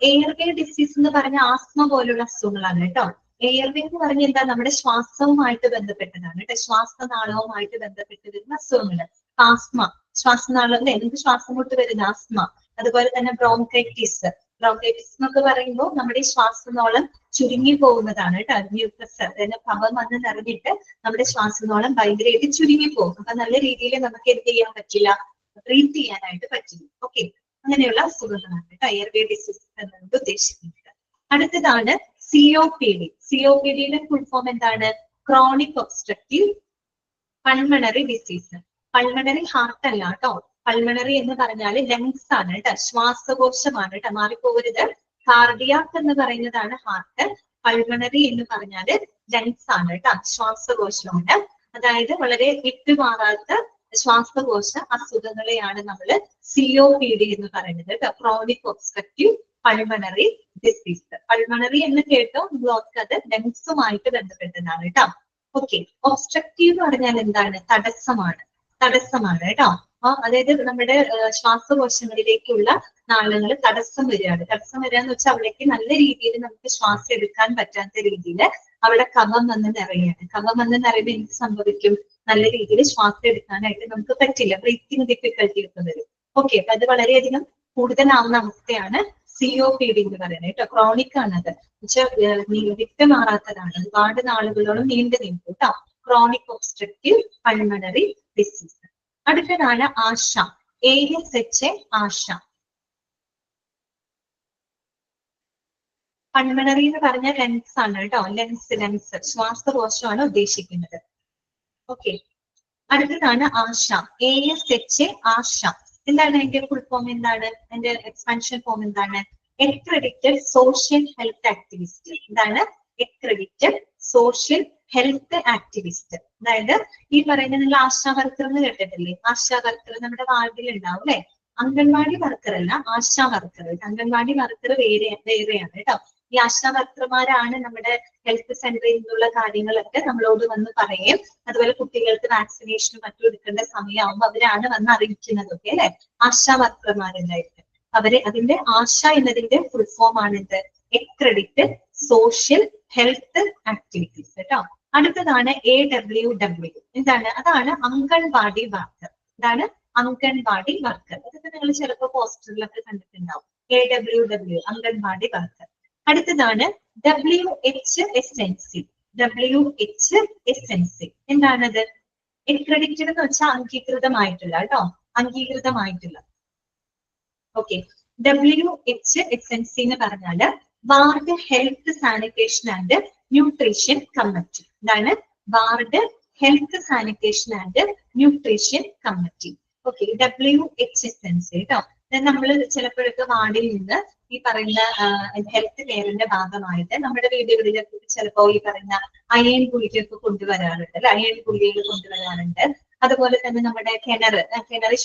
എയർവേ ഡിസീസ് എന്ന് പറഞ്ഞ ആസ്മ പോലുള്ള അസുഖങ്ങളാണ് കേട്ടോ. എയർവേ എന്ന് പറഞ്ഞാൽ എന്താ? നമ്മുടെ ശ്വാസവുമായിട്ട് ബന്ധപ്പെട്ടതാണ് കേട്ടോ. ശ്വാസനാളവുമായിട്ട് ബന്ധപ്പെട്ട് വരുന്ന അസുഖങ്ങൾ. ആസ്മ, ശ്വാസനാളം അല്ലെ, നമുക്ക് ശ്വാസം മുട്ട് വരുന്ന ആസ്മ. അതുപോലെ തന്നെ ബ്രോങ്കൈറ്റിസ്. ബ്രോങ്കൈറ്റിസ് എന്നൊക്കെ പറയുമ്പോൾ നമ്മുടെ ഈ ശ്വാസനാളം ചുരുങ്ങി പോകുന്നതാണ് കേട്ടോ. മ്യൂക്കസ്, അതായത് കഫം വന്ന് നിറഞ്ഞിട്ട് നമ്മുടെ ശ്വാസനാളം ഭയങ്കരമായിട്ട് ചുരുങ്ങി പോകും. അപ്പൊ നല്ല രീതിയിൽ നമുക്ക് എന്ത് ചെയ്യാൻ പറ്റില്ല? ബ്രീത്ത് ചെയ്യാനായിട്ട് പറ്റില്ല. ഓക്കെ, അങ്ങനെയുള്ള അസുഖങ്ങളാണ് കേട്ടോ എയർവേ ഡിസീസ് എന്നുകൊണ്ട് ഉദ്ദേശിക്കുന്നത്. അടുത്തതാണ് COPD. COPDയുടെ ഫുൾ ഫോം എന്താണ്? Chronic obstructive pulmonary disease. Pulmonary heart അല്ല കേട്ടോ. പൾമണറി എന്ന് പറഞ്ഞാൽ ലങ്സ് ആണ് കേട്ടോ, ശ്വാസകോശമാണ് കേട്ടോ, മാറിപ്പോകരുത്. കാർഡിയാക് എന്ന് പറയുന്നതാണ് ഹാർട്ട്, പൾമണറി എന്ന് പറഞ്ഞാല് ലങ്സ് ആണ് കേട്ടോ, ശ്വാസകോശമാണ്. അതായത് വളരെ വിട്ടുമാറാത്ത ശ്വാസകോശ അസുഖങ്ങളെയാണ് നമ്മൾ COPD എന്ന് പറയുന്നത് കേട്ടോ, chronic obstructive pulmonary disease. Pulmonary എന്ന് കേട്ടോ അത് ലങ്സുമായിട്ട് ബന്ധപ്പെട്ടതാണ് കേട്ടോ. ഓക്കെ, ഒബ്സ്ട്രക്റ്റീവ് എന്ന് പറഞ്ഞാൽ എന്താണ്? തടസ്സമാണ് കേട്ടോ. അതായത് നമ്മുടെ ശ്വാസകോശങ്ങളിലേക്കുള്ള നാളങ്ങൾ തടസ്സം വരികയാണ്. തടസ്സം വരിക എന്ന് വെച്ചാൽ അവിടേക്ക് നല്ല രീതിയിൽ നമുക്ക് ശ്വാസം എടുക്കാൻ പറ്റാത്ത രീതിയിൽ അവിടെ കഫം വന്ന് നിറയാണ്. കഫം വന്ന് നിറയുമ്പോൾ എന്ത് സംഭവിക്കും? നല്ല രീതിയിൽ ശ്വാസം എടുക്കാനായിട്ട് നമുക്ക് പറ്റില്ല, ബ്രീത്തിങ് ഡിഫിക്കൽട്ടി ഒക്കെ വരും. ഓക്കെ, അപ്പൊ അത് വളരെയധികം കൂടുതലാവുന്ന അവസ്ഥയാണ് COPD എന്ന് പറയുന്നത് കേട്ടോ. ക്രോണിക് ആണ് അത്, വിട്ടുമാറാത്തതാണ്, ഒരുപാട് നാളുകളോളം നീണ്ടു നിൽക്കും കേട്ടോ. Chronic obstructive pulmonary disease. അടുത്തതാണ് ആശ, ASHA, ആശ. പൾമണറി എന്ന് പറഞ്ഞ ലെൻസ് ആണ് കേട്ടോ. ലെൻസ് ശ്വാസകോശമാണ് ഉദ്ദേശിക്കുന്നത്. ഓക്കെ, അടുത്തതാണ് ആശ, ASHA, ആശ. എന്താണ് അതിന്റെ ഫുൾ ഫോം? എന്താണ് അതിന്റെ എക്സ്പാൻഷൻ ഫോം? എന്താണ്? Accredited social health activist. എന്താണ്? Accredited social health activist. അതായത് ഈ പറയുന്ന നിങ്ങൾ ആശാ വർക്കർ എന്ന് കേട്ടിട്ടില്ലേ? ആശാ വർക്കർ നമ്മുടെ വാർഡിൽ ഉണ്ടാവും അല്ലെ? അംഗൻവാടി വർക്കർ അല്ല, ആശാ വർക്കർ. അംഗൻവാടി വർക്കർ വേറെയാണ് കേട്ടോ. ഈ ആശാ വർക്കർമാരാണ് നമ്മുടെ ഹെൽത്ത് സെന്ററിൽ നിന്നുള്ള കാര്യങ്ങളൊക്കെ നമ്മളോട് വന്ന് പറയും. അതുപോലെ കുട്ടികൾക്ക് വാക്സിനേഷനും മറ്റും എടുക്കേണ്ട സമയമാകുമ്പോൾ അവരാണ് വന്ന് അറിയിക്കുന്നതൊക്കെ അല്ലെ, ആശാ വർക്കർമാരുണ്ടായിട്ട്. അതിന്റെ ആശ എന്നതിന്റെ ഫുൾ ഫോം ആണിത് അക്രഡിറ്റഡ് സോഷ്യൽ ഹെൽത്ത് ആക്ടിവിറ്റീസ് കേട്ടോ. അടുത്തതാണ് AWW. എന്താണ്? അതാണ് അംഗൻവാടി വർക്കർ. എന്താണ്? അംഗൻവാടി വർക്കർ. അതൊക്കെ നിങ്ങൾ ചിലപ്പോൾ പോസ്റ്ററിലൊക്കെ കണ്ടിട്ടുണ്ടാവും. AWW, anganwadi worker. അടുത്തതാണ് WHSNC. WHSNC എന്താണത്? അക്രഡിറ്റഡ് എന്ന് വെച്ചാൽ അംഗീകൃതമായിട്ടുള്ള കേട്ടോ, അംഗീകൃതമായിട്ടുള്ള. ഓക്കെ, WHSNC എന്ന് പറഞ്ഞാല് ward health sanitation and nutrition committee. എന്താണ്? Ward health sanitation and nutrition committee. Okay, WHSNC കേട്ടോ. നമ്മൾ ചിലപ്പോഴൊക്കെ വാർഡിൽ നിന്ന് ഈ പറയുന്ന ഹെൽത്ത് കെയറിന്റെ ഭാഗമായിട്ട് നമ്മുടെ വീടുകളിലൊക്കെ ചിലപ്പോൾ ഈ പറയുന്ന അയൺ ഗുളികയൊക്കെ കൊണ്ടുവരാറുണ്ട് അല്ലെ, അയൺ ഗുളികകൾ കൊണ്ടുവരാറുണ്ട്. അതുപോലെ തന്നെ നമ്മുടെ കിണർ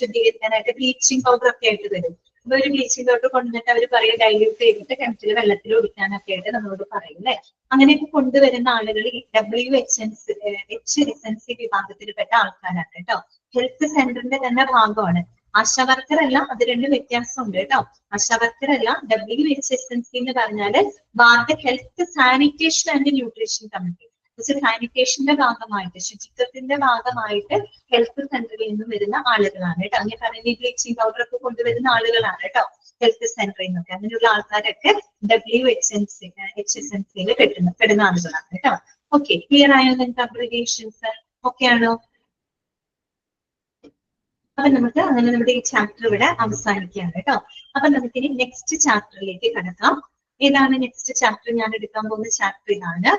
ശുദ്ധീകരിക്കാനായിട്ട് ബ്ലീച്ചിങ് പൗഡർ ഒക്കെ ആയിട്ട് വരും. അപ്പൊ ഒരു ബ്ലീച്ചിങ് പൗഡർ കൊണ്ടുവന്നിട്ട് അവർ പറയും ഡൈല്യൂട്ട് ചെയ്തിട്ട് കിണറ്റിൽ വെള്ളത്തിൽ ഒഴിക്കാനൊക്കെ ആയിട്ട് നമ്മളോട് പറയും അല്ലെ. അങ്ങനെയൊക്കെ കൊണ്ടുവരുന്ന ആളുകൾ ഈ WHSNC വിഭാഗത്തിൽപ്പെട്ട ആൾക്കാരാണ് കേട്ടോ. ഹെൽത്ത് സെന്ററിന്റെ തന്നെ ഭാഗമാണ്. ആശാ വർക്കർ അല്ല, അത് രണ്ടും വ്യത്യാസമുണ്ട് കേട്ടോ. ആശാ വർക്കർ അല്ല, WHSNC എന്ന് പറഞ്ഞാല് ward health sanitation and nutrition committee. സാനിറ്റേഷന്റെ ഭാഗമായിട്ട്, ശുചിത്വത്തിന്റെ ഭാഗമായിട്ട് ഹെൽത്ത് സെന്ററിൽ നിന്നും വരുന്ന ആളുകളാണ് കേട്ടോ. അങ്ങനെ പറയുന്ന ഈ ബ്ലീച്ചിങ് പൗഡർ ഒക്കെ കൊണ്ടുവരുന്ന ആളുകളാണ് കേട്ടോ ഹെൽത്ത് സെന്ററിൽ നിന്നൊക്കെ. അങ്ങനെയുള്ള ആൾക്കാരൊക്കെ WHSNCയിൽ പെടുന്ന ആളുകളാണ് കേട്ടോ. ഓക്കെ, ക്ലിയർ ആയോ നിങ്ങൾക്ക് അബ്രിഗേഷൻസ്? ഓക്കെ ആണോ? അപ്പൊ നമുക്ക് അങ്ങനെ നമ്മുടെ ഈ ചാപ്റ്റർ ഇവിടെ അവസാനിക്കുകയാണ് കേട്ടോ. അപ്പൊ നമുക്കിനി നെക്സ്റ്റ് ചാപ്റ്ററിലേക്ക് കടക്കാം. ഏതാണ് നെക്സ്റ്റ് ചാപ്റ്റർ? ഞാൻ എടുക്കാൻ പോകുന്ന ചാപ്റ്റർ ഇതാണ്.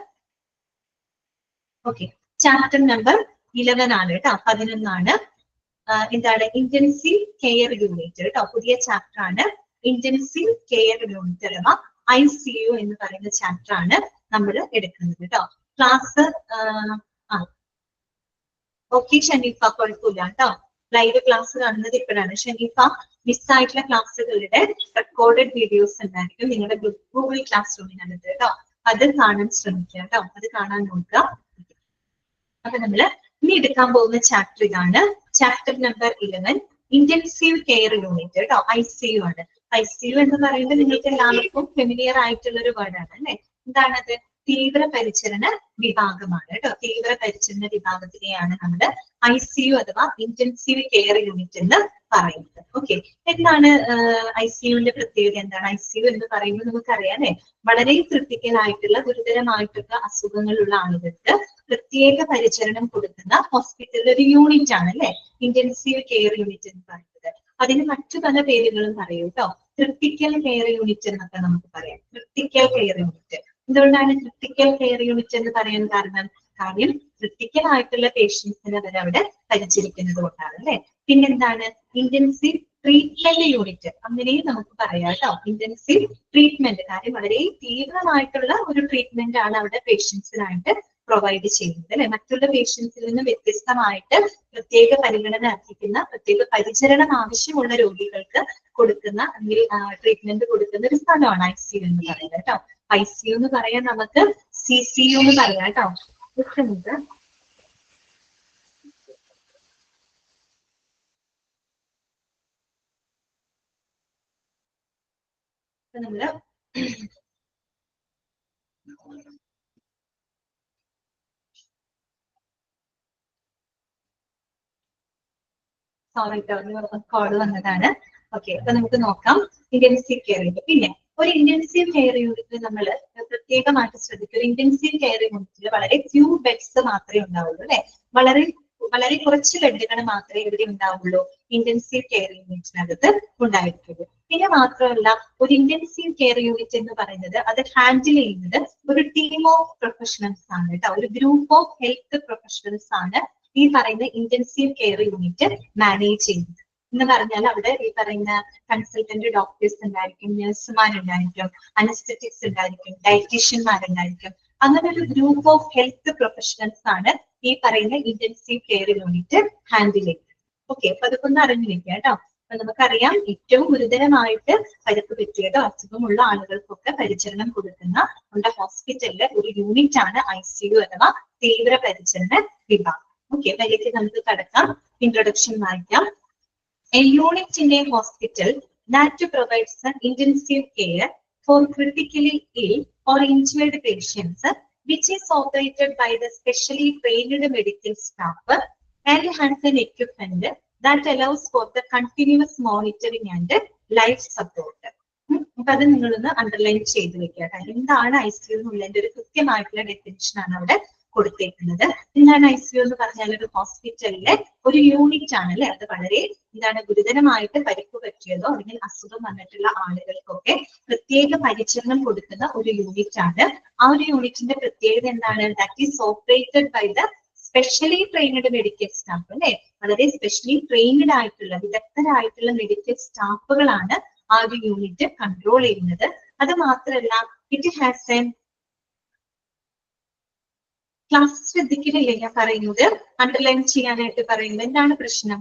ഓക്കെ, ചാപ്റ്റർ നമ്പർ 11 ആണ് കേട്ടോ, 11 എന്താണ്? ഇന്റൻസീവ് കെയർ യൂണിറ്റ് കേട്ടോ. പുതിയ ചാപ്റ്റർ ആണ് ഇന്റൻസീവ് കെയർ യൂണിറ്റ് അഥവാ ICU എന്ന് പറയുന്ന ചാപ്റ്റർ ആണ് നമ്മൾ എടുക്കുന്നത് കേട്ടോ. ക്ലാസ് ഓക്കെ ഷനീഫ, കുഴപ്പമില്ല കേട്ടോ. ലൈവ് ക്ലാസ് കാണുന്നത് ഇപ്പോഴാണ്. ഷനീഫ, മിസ്സായിട്ടുള്ള ക്ലാസ്സുകളുടെ റെക്കോർഡഡ് വീഡിയോസ് ഉണ്ടായിരിക്കും നിങ്ങളുടെ ഗൂഗിൾ ക്ലാസ് റൂമിനകത്ത് കേട്ടോ. അത് കാണാൻ ശ്രമിക്കുക കേട്ടോ, അത് കാണാൻ നോക്കുക. അപ്പൊ നമ്മള് ഇനി എടുക്കാൻ പോകുന്ന ചാപ്റ്റർ ഇതാണ്, chapter number 11 intensive care unit കേട്ടോ. ICU ആണ്. ICU എന്ന് പറയുന്നത് നിങ്ങൾക്ക് എല്ലാവർക്കും ഫെമിലിയർ ആയിട്ടുള്ള ഒരു വേർഡാണ് അല്ലെ. എന്താണത്? തീവ്ര പരിചരണ വിഭാഗമാണ് കേട്ടോ. തീവ്ര പരിചരണ വിഭാഗത്തിനെയാണ് നമ്മൾ ICU അഥവാ ഇന്റൻസീവ് കെയർ യൂണിറ്റ് എന്ന് പറയുന്നത്. ഓക്കെ, എന്താണ് ICUവിന്റെ പ്രത്യേകത? എന്താണ് ICU എന്ന് പറയുന്നത്? നമുക്കറിയാം അല്ലെ, വളരെ ക്രിട്ടിക്കൽ ആയിട്ടുള്ള ഗുരുതരമായിട്ടുള്ള അസുഖങ്ങളുള്ള ആളുകൾക്ക് പ്രത്യേക പരിചരണം കൊടുക്കുന്ന ഹോസ്പിറ്റലിലെ ഒരു യൂണിറ്റ് ആണ് അല്ലെ ഇന്റൻസീവ് കെയർ യൂണിറ്റ് എന്ന് പറയുന്നത്. അതിന് മറ്റു പല പേരുകളും പറയും കേട്ടോ. ക്രിട്ടിക്കൽ കെയർ യൂണിറ്റ് എന്നൊക്കെ നമുക്ക് പറയാം. Critical care unit. എന്തുകൊണ്ടാണ് ക്രിട്ടിക്കൽ കെയർ യൂണിറ്റ് എന്ന് പറയാൻ കാരണം? കാര്യം ക്രിട്ടിക്കൽ ആയിട്ടുള്ള പേഷ്യൻസിനെ വരെ അവിടെ പരിചരിക്കുന്നത് കൊണ്ടാണ് അല്ലെ. പിന്നെന്താണ്? ഇന്റൻസീവ് ട്രീറ്റ്മെന്റ് യൂണിറ്റ് അങ്ങനെയും നമുക്ക് പറയാം കേട്ടോ. ഇന്റൻസീവ് ട്രീറ്റ്മെന്റ്, കാര്യം വളരെ തീവ്രമായിട്ടുള്ള ഒരു ട്രീറ്റ്മെന്റ് ആണ് അവിടെ പേഷ്യൻസിനായിട്ട് പ്രൊവൈഡ് ചെയ്യുന്നത് അല്ലെ. മറ്റുള്ള പേഷ്യൻസിൽ നിന്ന് വ്യത്യസ്തമായിട്ട് പ്രത്യേക പരിഗണന അർഹിക്കുന്ന, പ്രത്യേക പരിചരണം ആവശ്യമുള്ള രോഗികൾക്ക് കൊടുക്കുന്ന അല്ലെങ്കിൽ ട്രീറ്റ്മെന്റ് കൊടുക്കുന്ന ഒരു സ്ഥലമാണ് ICU എന്ന് പറയുന്നത് കേട്ടോ. ICU എന്ന് പറയാൻ നമുക്ക് CCU എന്ന് പറയാം കേട്ടോ. നമ്മള് സോറി കോഡ് വന്നതാണ്. ഓക്കെ, അപ്പൊ നമുക്ക് നോക്കാം ഇന്റൻസീവ് കെയർ യൂണിറ്റ്. പിന്നെ ഒരു ഇന്റൻസീവ് കെയർ യൂണിറ്റിൽ നമ്മൾ പ്രത്യേകമായിട്ട് ശ്രദ്ധിക്കും. ഒരു ഇന്റൻസീവ് കെയർ യൂണിറ്റിൽ വളരെ ഫ്യൂ ബെഡ്സ് മാത്രമേ ഉണ്ടാവുള്ളൂ അല്ലെ. വളരെ വളരെ കുറച്ച് ബെഡുകൾ മാത്രമേ ഇവിടെ ഉണ്ടാവുള്ളൂ ഇന്റൻസീവ് കെയർ യൂണിറ്റിനകത്ത് ഉണ്ടായിരിക്കുള്ളൂ. പിന്നെ മാത്രമല്ല, ഒരു ഇന്റൻസീവ് കെയർ യൂണിറ്റ് എന്ന് പറയുന്നത് അത് ഹാൻഡിൽ ചെയ്യുന്നത് ഒരു ടീം ഓഫ് പ്രൊഫഷണൽസ് ആണ് കേട്ടോ. ഒരു ഗ്രൂപ്പ് ഓഫ് ഹെൽത്ത് പ്രൊഫഷണൽസ് ആണ് ഈ പറയുന്ന ഇന്റൻസീവ് കെയർ യൂണിറ്റ് മാനേജ് ചെയ്യുന്നത്. എന്ന് പറഞ്ഞാൽ അവിടെ ഈ പറയുന്ന കൺസൾട്ടന്റ് ഡോക്ടേഴ്സ് ഉണ്ടായിരിക്കും, നഴ്സുമാരുണ്ടായിരിക്കും, അനസ്തെറ്റിക്സ് ഉണ്ടായിരിക്കും, ഡയറ്റീഷ്യന്മാരുണ്ടായിരിക്കും. അങ്ങനെ ഒരു ഗ്രൂപ്പ് ഓഫ് ഹെൽത്ത് പ്രൊഫഷണൽസ് ആണ് ഈ പറയുന്ന ഇന്റൻസീവ് കെയർ യൂണിറ്റ് ഹാൻഡിൽ ചെയ്യുന്നത്. ഓക്കെ, അപ്പൊ അതൊക്കെ ഒന്ന് അറിഞ്ഞിരിക്കുക കേട്ടോ. അപ്പൊ നമുക്കറിയാം ഏറ്റവും ഗുരുതരമായിട്ട് പരിക്ക് പറ്റിയതോ അസുഖമുള്ള ആളുകൾക്കൊക്കെ പരിചരണം കൊടുക്കുന്ന നമ്മുടെ ഹോസ്പിറ്റലിലെ ഒരു യൂണിറ്റ് ആണ് ICU അഥവാ തീവ്ര പരിചരണ വിഭാഗം. ഓക്കെ, അതിലേക്ക് നമുക്ക് കടക്കാം. ഇൻട്രൊഡക്ഷൻ വായിക്കാം. A unit in a hospital that provides intensive care for critically ill or injured patients, which is operated by the specially trained medical staff and has an equipment that allows for the continuous monitoring and life support. അപ്പൊ അത് നിങ്ങളൊന്ന് underline ചെയ്ത് വെക്കുക. എന്താണ് ICU എന്നുള്ളതിന്റെ ഒരു കൃത്യമായിട്ടുള്ള definition ആണ് അവിടെ കൊടുത്തേക്കുന്നത്. എന്താണ് ICU എന്ന് പറഞ്ഞാൽ ഒരു ഹോസ്പിറ്റലിലെ ഒരു യൂണിറ്റ് ആണ് അല്ലെ. അത് വളരെ ഗുരുതരമായിട്ട് പരിക്ക് പറ്റിയതോ അല്ലെങ്കിൽ അസുഖം വന്നിട്ടുള്ള ആളുകൾക്കൊക്കെ പ്രത്യേക പരിചരണം കൊടുക്കുന്ന ഒരു യൂണിറ്റ് ആണ്. ആ ഒരു യൂണിറ്റിന്റെ പ്രത്യേകത എന്താണ്? That is operated by the specially trained medical staff അല്ലെ. വളരെ സ്പെഷ്യലി ട്രെയിൻഡ് ആയിട്ടുള്ള വിദഗ്ധരായിട്ടുള്ള മെഡിക്കൽ സ്റ്റാഫുകളാണ് ആ ഒരു യൂണിറ്റ് കൺട്രോൾ ചെയ്യുന്നത്. അത് മാത്രമല്ല, ഇറ്റ് ഹാസ് എൻ ക്ലാസ് ശ്രദ്ധിക്കുന്നില്ലേ ഞാൻ പറയുന്നത്? അണ്ടർലൈൻ ചെയ്യാനായിട്ട് പറയുന്നത് എന്താണ് പ്രശ്നം?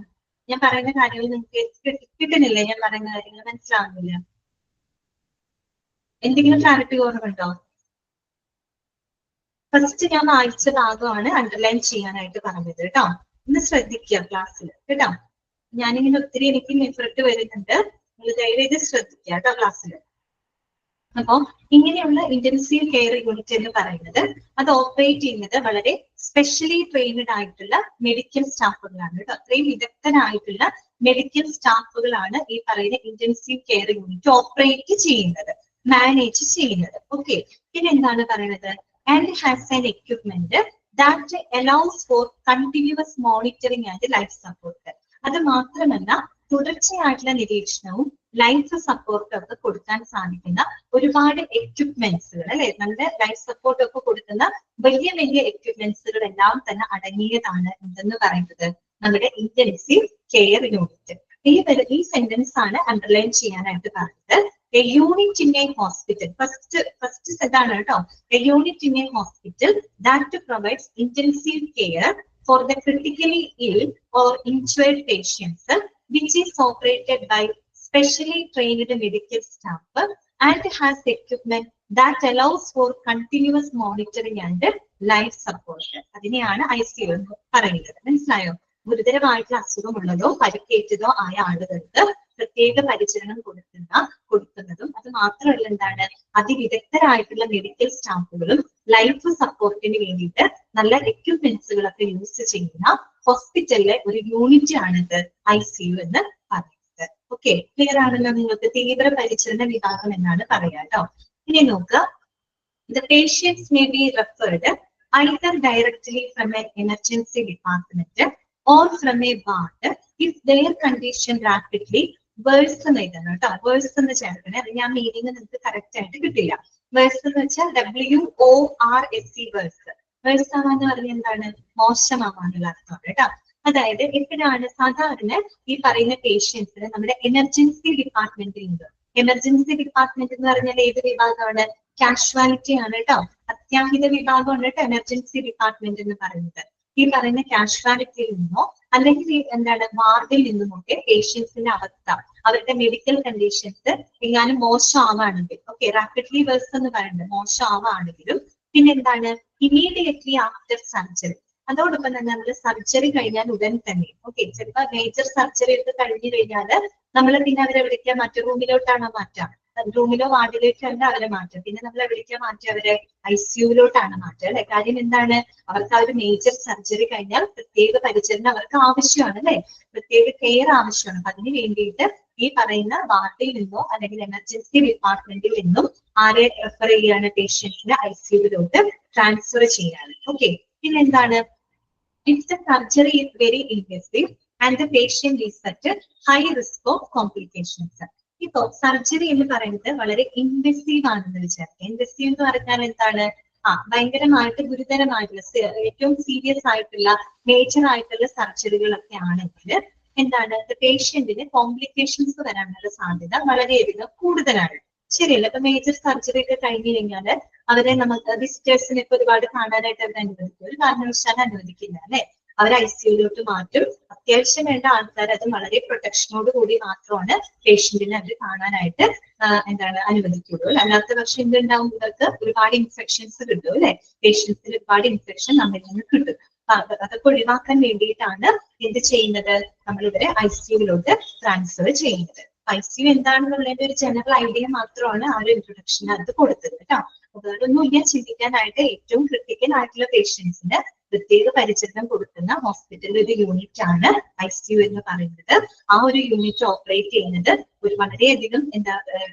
ഞാൻ പറയുന്ന കാര്യങ്ങൾ നിങ്ങൾക്ക് കിട്ടുന്നില്ലേ? ഞാൻ പറയുന്ന കാര്യങ്ങൾ മനസ്സിലാവുന്നില്ല? എന്തെങ്കിലും ക്ലാരിറ്റി കുറവുണ്ടോ? ഫസ്റ്റ് ഞാൻ വായിച്ച ഭാഗമാണ് അണ്ടർലൈൻ ചെയ്യാനായിട്ട് പറഞ്ഞത് കേട്ടോ. ഒന്ന് ശ്രദ്ധിക്കുക ക്ലാസ്സിൽ കേട്ടോ. ഞാനിങ്ങനെ ഒത്തിരി എനിക്ക് എഫർട്ട് വരുന്നുണ്ട്, നിങ്ങൾ ദയവേത് ശ്രദ്ധിക്കുക കേട്ടോ ക്ലാസ്സിൽ. അപ്പോ ഇങ്ങനെയുള്ള ഇന്റൻസീവ് കെയർ യൂണിറ്റ് എന്ന് പറയുന്നത് അത് ഓപ്പറേറ്റ് ചെയ്യുന്നത് വളരെ സ്പെഷ്യലി ട്രെയിൻഡ് ആയിട്ടുള്ള മെഡിക്കൽ സ്റ്റാഫുകളാണ് കേട്ടോ. അത്രയും വിദഗ്ധരായിട്ടുള്ള മെഡിക്കൽ സ്റ്റാഫുകളാണ് ഈ പറയുന്ന ഇന്റൻസീവ് കെയർ യൂണിറ്റ് ഓപ്പറേറ്റ് ചെയ്യുന്നത്, മാനേജ് ചെയ്യുന്നത്. ഓക്കെ, പിന്നെ എന്താണ് പറയുന്നത്? And has an equipment that allows for continuous monitoring and life support. അത് മാത്രമല്ല, തുടർച്ചയായിട്ടുള്ള നിരീക്ഷണവും ലൈഫ് സപ്പോർട്ട് ഒക്കെ കൊടുക്കാൻ സാധിക്കുന്ന ഒരുപാട് എക്യുപ്മെന്റ്സുകൾ അല്ലെ, നമ്മുടെ ലൈഫ് സപ്പോർട്ട് ഒക്കെ കൊടുക്കുന്ന വലിയ വലിയ എക്യുപ്മെന്റ്സുകൾ എല്ലാം തന്നെ അടങ്ങിയതാണ് എന്തെന്ന് പറയുന്നത് നമ്മുടെ ഇന്റൻസീവ് കെയർ യൂണിറ്റ്. ഈ സെന്റൻസ് ആണ് അണ്ടർലൈൻ ചെയ്യാനായിട്ട് പറഞ്ഞത്. A unit in a hospital. First സെറ്റാണ് കേട്ടോ. A unit in a hospital that provides intensive care for the critically ill or injured patients, which is operated by specially trained medical staff and has equipment that allows for continuous monitoring and life support. അതിനെയാണ് ICU എന്ന് പറയുന്നത്. മനസ്സിലായോ? ഗുരുതരമായിട്ടുള്ള അസുഖമുള്ളതോ പരിക്കേറ്റതോ ആയ ആളുകൾക്ക് പ്രത്യേക പരിചരണം കൊടുക്കുന്നതും അത് മാത്രമല്ല എന്താണ്, അതിവിദഗ്ധരായിട്ടുള്ള മെഡിക്കൽ സ്റ്റാഫുകളും ലൈഫ് സപ്പോർട്ടിന് വേണ്ടിയിട്ട് നല്ല എക്യുപ്മെന്റ്സുകളൊക്കെ യൂസ് ചെയ്യുന്ന ഹോസ്പിറ്റലിലെ ഒരു യൂണിറ്റ് ആണിത് ICU എന്ന് പറയുന്നത്. ഓക്കെ, ക്ലിയർ ആണല്ലോ നിങ്ങൾക്ക്? തീവ്ര പരിചരണ വിഭാഗം എന്നാണ് പറയാ കേട്ടോ. ഇനി നോക്കുക, the patients may be referred either directly from an emergency department or from a ward if their condition rapidly worse എന്ന് എഴുതണം കേട്ടോ. വേഴ്സ് എന്ന് ചേർക്കണേ, അത് ഞാൻ മീനിങ് നിങ്ങൾക്ക് കറക്റ്റ് ആയിട്ട് കിട്ടില്ല. വേഴ്സ് എന്ന് വെച്ചാൽ WORSE വേഴ്സ്. വേഴ്സ് ആവാന്ന് പറഞ്ഞാൽ എന്താണ്? മോശമാവാനുള്ള അർത്ഥം കേട്ടോ. അതായത് എപ്പോഴാണ് സാധാരണ ഈ പറയുന്ന പേഷ്യൻസിന് നമ്മുടെ എമർജൻസി ഡിപ്പാർട്ട്മെന്റിൽ ഉണ്ട്. എമർജൻസി ഡിപ്പാർട്ട്മെന്റ് എന്ന് പറഞ്ഞാൽ ഏത് വിഭാഗമാണ്? കാഷ്വാലിറ്റി ആണ് കേട്ടോ. അത്യാഹിത വിഭാഗമാണ് കേട്ടോ എമർജൻസി ഡിപ്പാർട്ട്മെന്റ് എന്ന് പറയുന്നത്. ഈ പറയുന്ന കാഷ്വാലിറ്റിയിൽ നിന്നോ അല്ലെങ്കിൽ എന്താണ് വാർഡിൽ നിന്നുമൊക്കെ പേഷ്യൻസിന്റെ അവസ്ഥ, അവരുടെ മെഡിക്കൽ കണ്ടീഷൻസ് എങ്ങാനും മോശമാവാണെങ്കിൽ, ഓക്കെ, റാപ്പിഡ്ലി വേഴ്സ് എന്ന് പറയുന്നത് മോശമാവാണെങ്കിലും പിന്നെന്താണ്, ഇമീഡിയറ്റ്ലി ആഫ്റ്റർ സർജറി, അതോടൊപ്പം തന്നെ നമ്മൾ സർജറി കഴിഞ്ഞാൽ ഉടൻ തന്നെ, ഓക്കെ, ചിലപ്പോ മേജർ സർജറി ഒക്കെ കഴിഞ്ഞു കഴിഞ്ഞാൽ നമ്മൾ പിന്നെ അവരെ വിളിക്കാൻ മറ്റു റൂമിലോട്ടാണ് മാറ്റാം. റൂമിലോ വാർഡിലേക്കല്ല അവരെ മാറ്റുക. പിന്നെ നമ്മൾ എവിടേക്കാ മാറ്റുക? അവരെ ICUലോട്ടാണ് മാറ്റുക അല്ലെ. കാര്യം എന്താണ്? അവർക്ക് ആ ഒരു മേജർ സർജറി കഴിഞ്ഞാൽ പ്രത്യേക പരിചരണം അവർക്ക് ആവശ്യമാണ് അല്ലെ, പ്രത്യേക കെയർ ആവശ്യമാണ്. അപ്പൊ അതിന് വേണ്ടിയിട്ട് ഈ പറയുന്ന വാർഡിൽ നിന്നോ അല്ലെങ്കിൽ എമർജൻസി ഡിപ്പാർട്ട്മെന്റിൽ നിന്നും ആരെ റെഫർ ചെയ്യാണ്? പേഷ്യൻസിനെ ICUലോട്ട് ട്രാൻസ്ഫർ ചെയ്യാണ്. ഓക്കെ, പിന്നെ എന്താണ്? If the surgery is very invasive and the patient is at high risk of complications. ഇപ്പോ സർജറി എന്ന് പറയുന്നത് വളരെ ഇൻവെസീവ് ആണെന്ന് വിചാരിക്കുക. ഇൻവെസീവ് എന്ന് പറഞ്ഞാൽ എന്താണ്? ഭയങ്കരമായിട്ട് ഗുരുതരമായിട്ടുള്ള ഏറ്റവും സീരിയസ് ആയിട്ടുള്ള മേജർ ആയിട്ടുള്ള സർജറികളൊക്കെ ആണെങ്കിൽ എന്താണ്, പേഷ്യന്റിന് കോംപ്ലിക്കേഷൻസ് വരാനുള്ള സാധ്യത വളരെയധികം കൂടുതലാണ്. ശരിയല്ല? ഇപ്പൊ മേജർ സർജറി ഒക്കെ കഴിഞ്ഞു കഴിഞ്ഞാൽ അവരെ നമുക്ക് വിസിറ്റേഴ്സിനെ ഒക്കെ ഒരുപാട് കാണാനായിട്ട് അവർ അനുവദിക്കും. ഒരു കാരണവശാലും അനുവദിക്കില്ല അല്ലെ. അവർ ICUലോട്ട് മാറ്റും. അത്യാവശ്യം വേണ്ട ആൾക്കാർ അത് വളരെ പ്രൊട്ടക്ഷനോട് കൂടി മാത്രമാണ് പേഷ്യന്റിനെ അവർ കാണാനായിട്ട് എന്താണ് അനുവദിക്കുള്ളൂ. അല്ലാത്ത പക്ഷെ എന്തുണ്ടാവും? ഇവർക്ക് ഒരുപാട് ഇൻഫെക്ഷൻസ് കിട്ടും അല്ലെ. പേഷ്യൻസിന് ഒരുപാട് ഇൻഫെക്ഷൻ നമ്മിൽ നിന്ന് കിട്ടും. അതൊക്കെ ഒഴിവാക്കാൻ വേണ്ടിയിട്ടാണ് എന്ത് ചെയ്യുന്നത്? നമ്മൾ ഇവരെ ICUലോട്ട് ട്രാൻസ്ഫർ ചെയ്യുന്നത്. ICU എന്താണെന്നുള്ളതിന്റെ ഒരു ജനറൽ ഐഡിയ മാത്രമാണ് ആ ഒരു ഇൻട്രൊഡക്ഷൻ അത് കൊടുത്തത് കേട്ടോ. അതൊന്നുമില്ല ചിന്തിക്കാനായിട്ട്. ഏറ്റവും ക്രിട്ടിക്കൽ ആയിട്ടുള്ള പേഷ്യൻസിന് പ്രത്യേക പരിചരണം കൊടുക്കുന്ന ഹോസ്പിറ്റലിൽ ഒരു യൂണിറ്റ് ആണ് ICU എന്ന് പറയുന്നത്. ആ ഒരു യൂണിറ്റ് ഓപ്പറേറ്റ് ചെയ്യുന്നത് ഒരു വളരെയധികം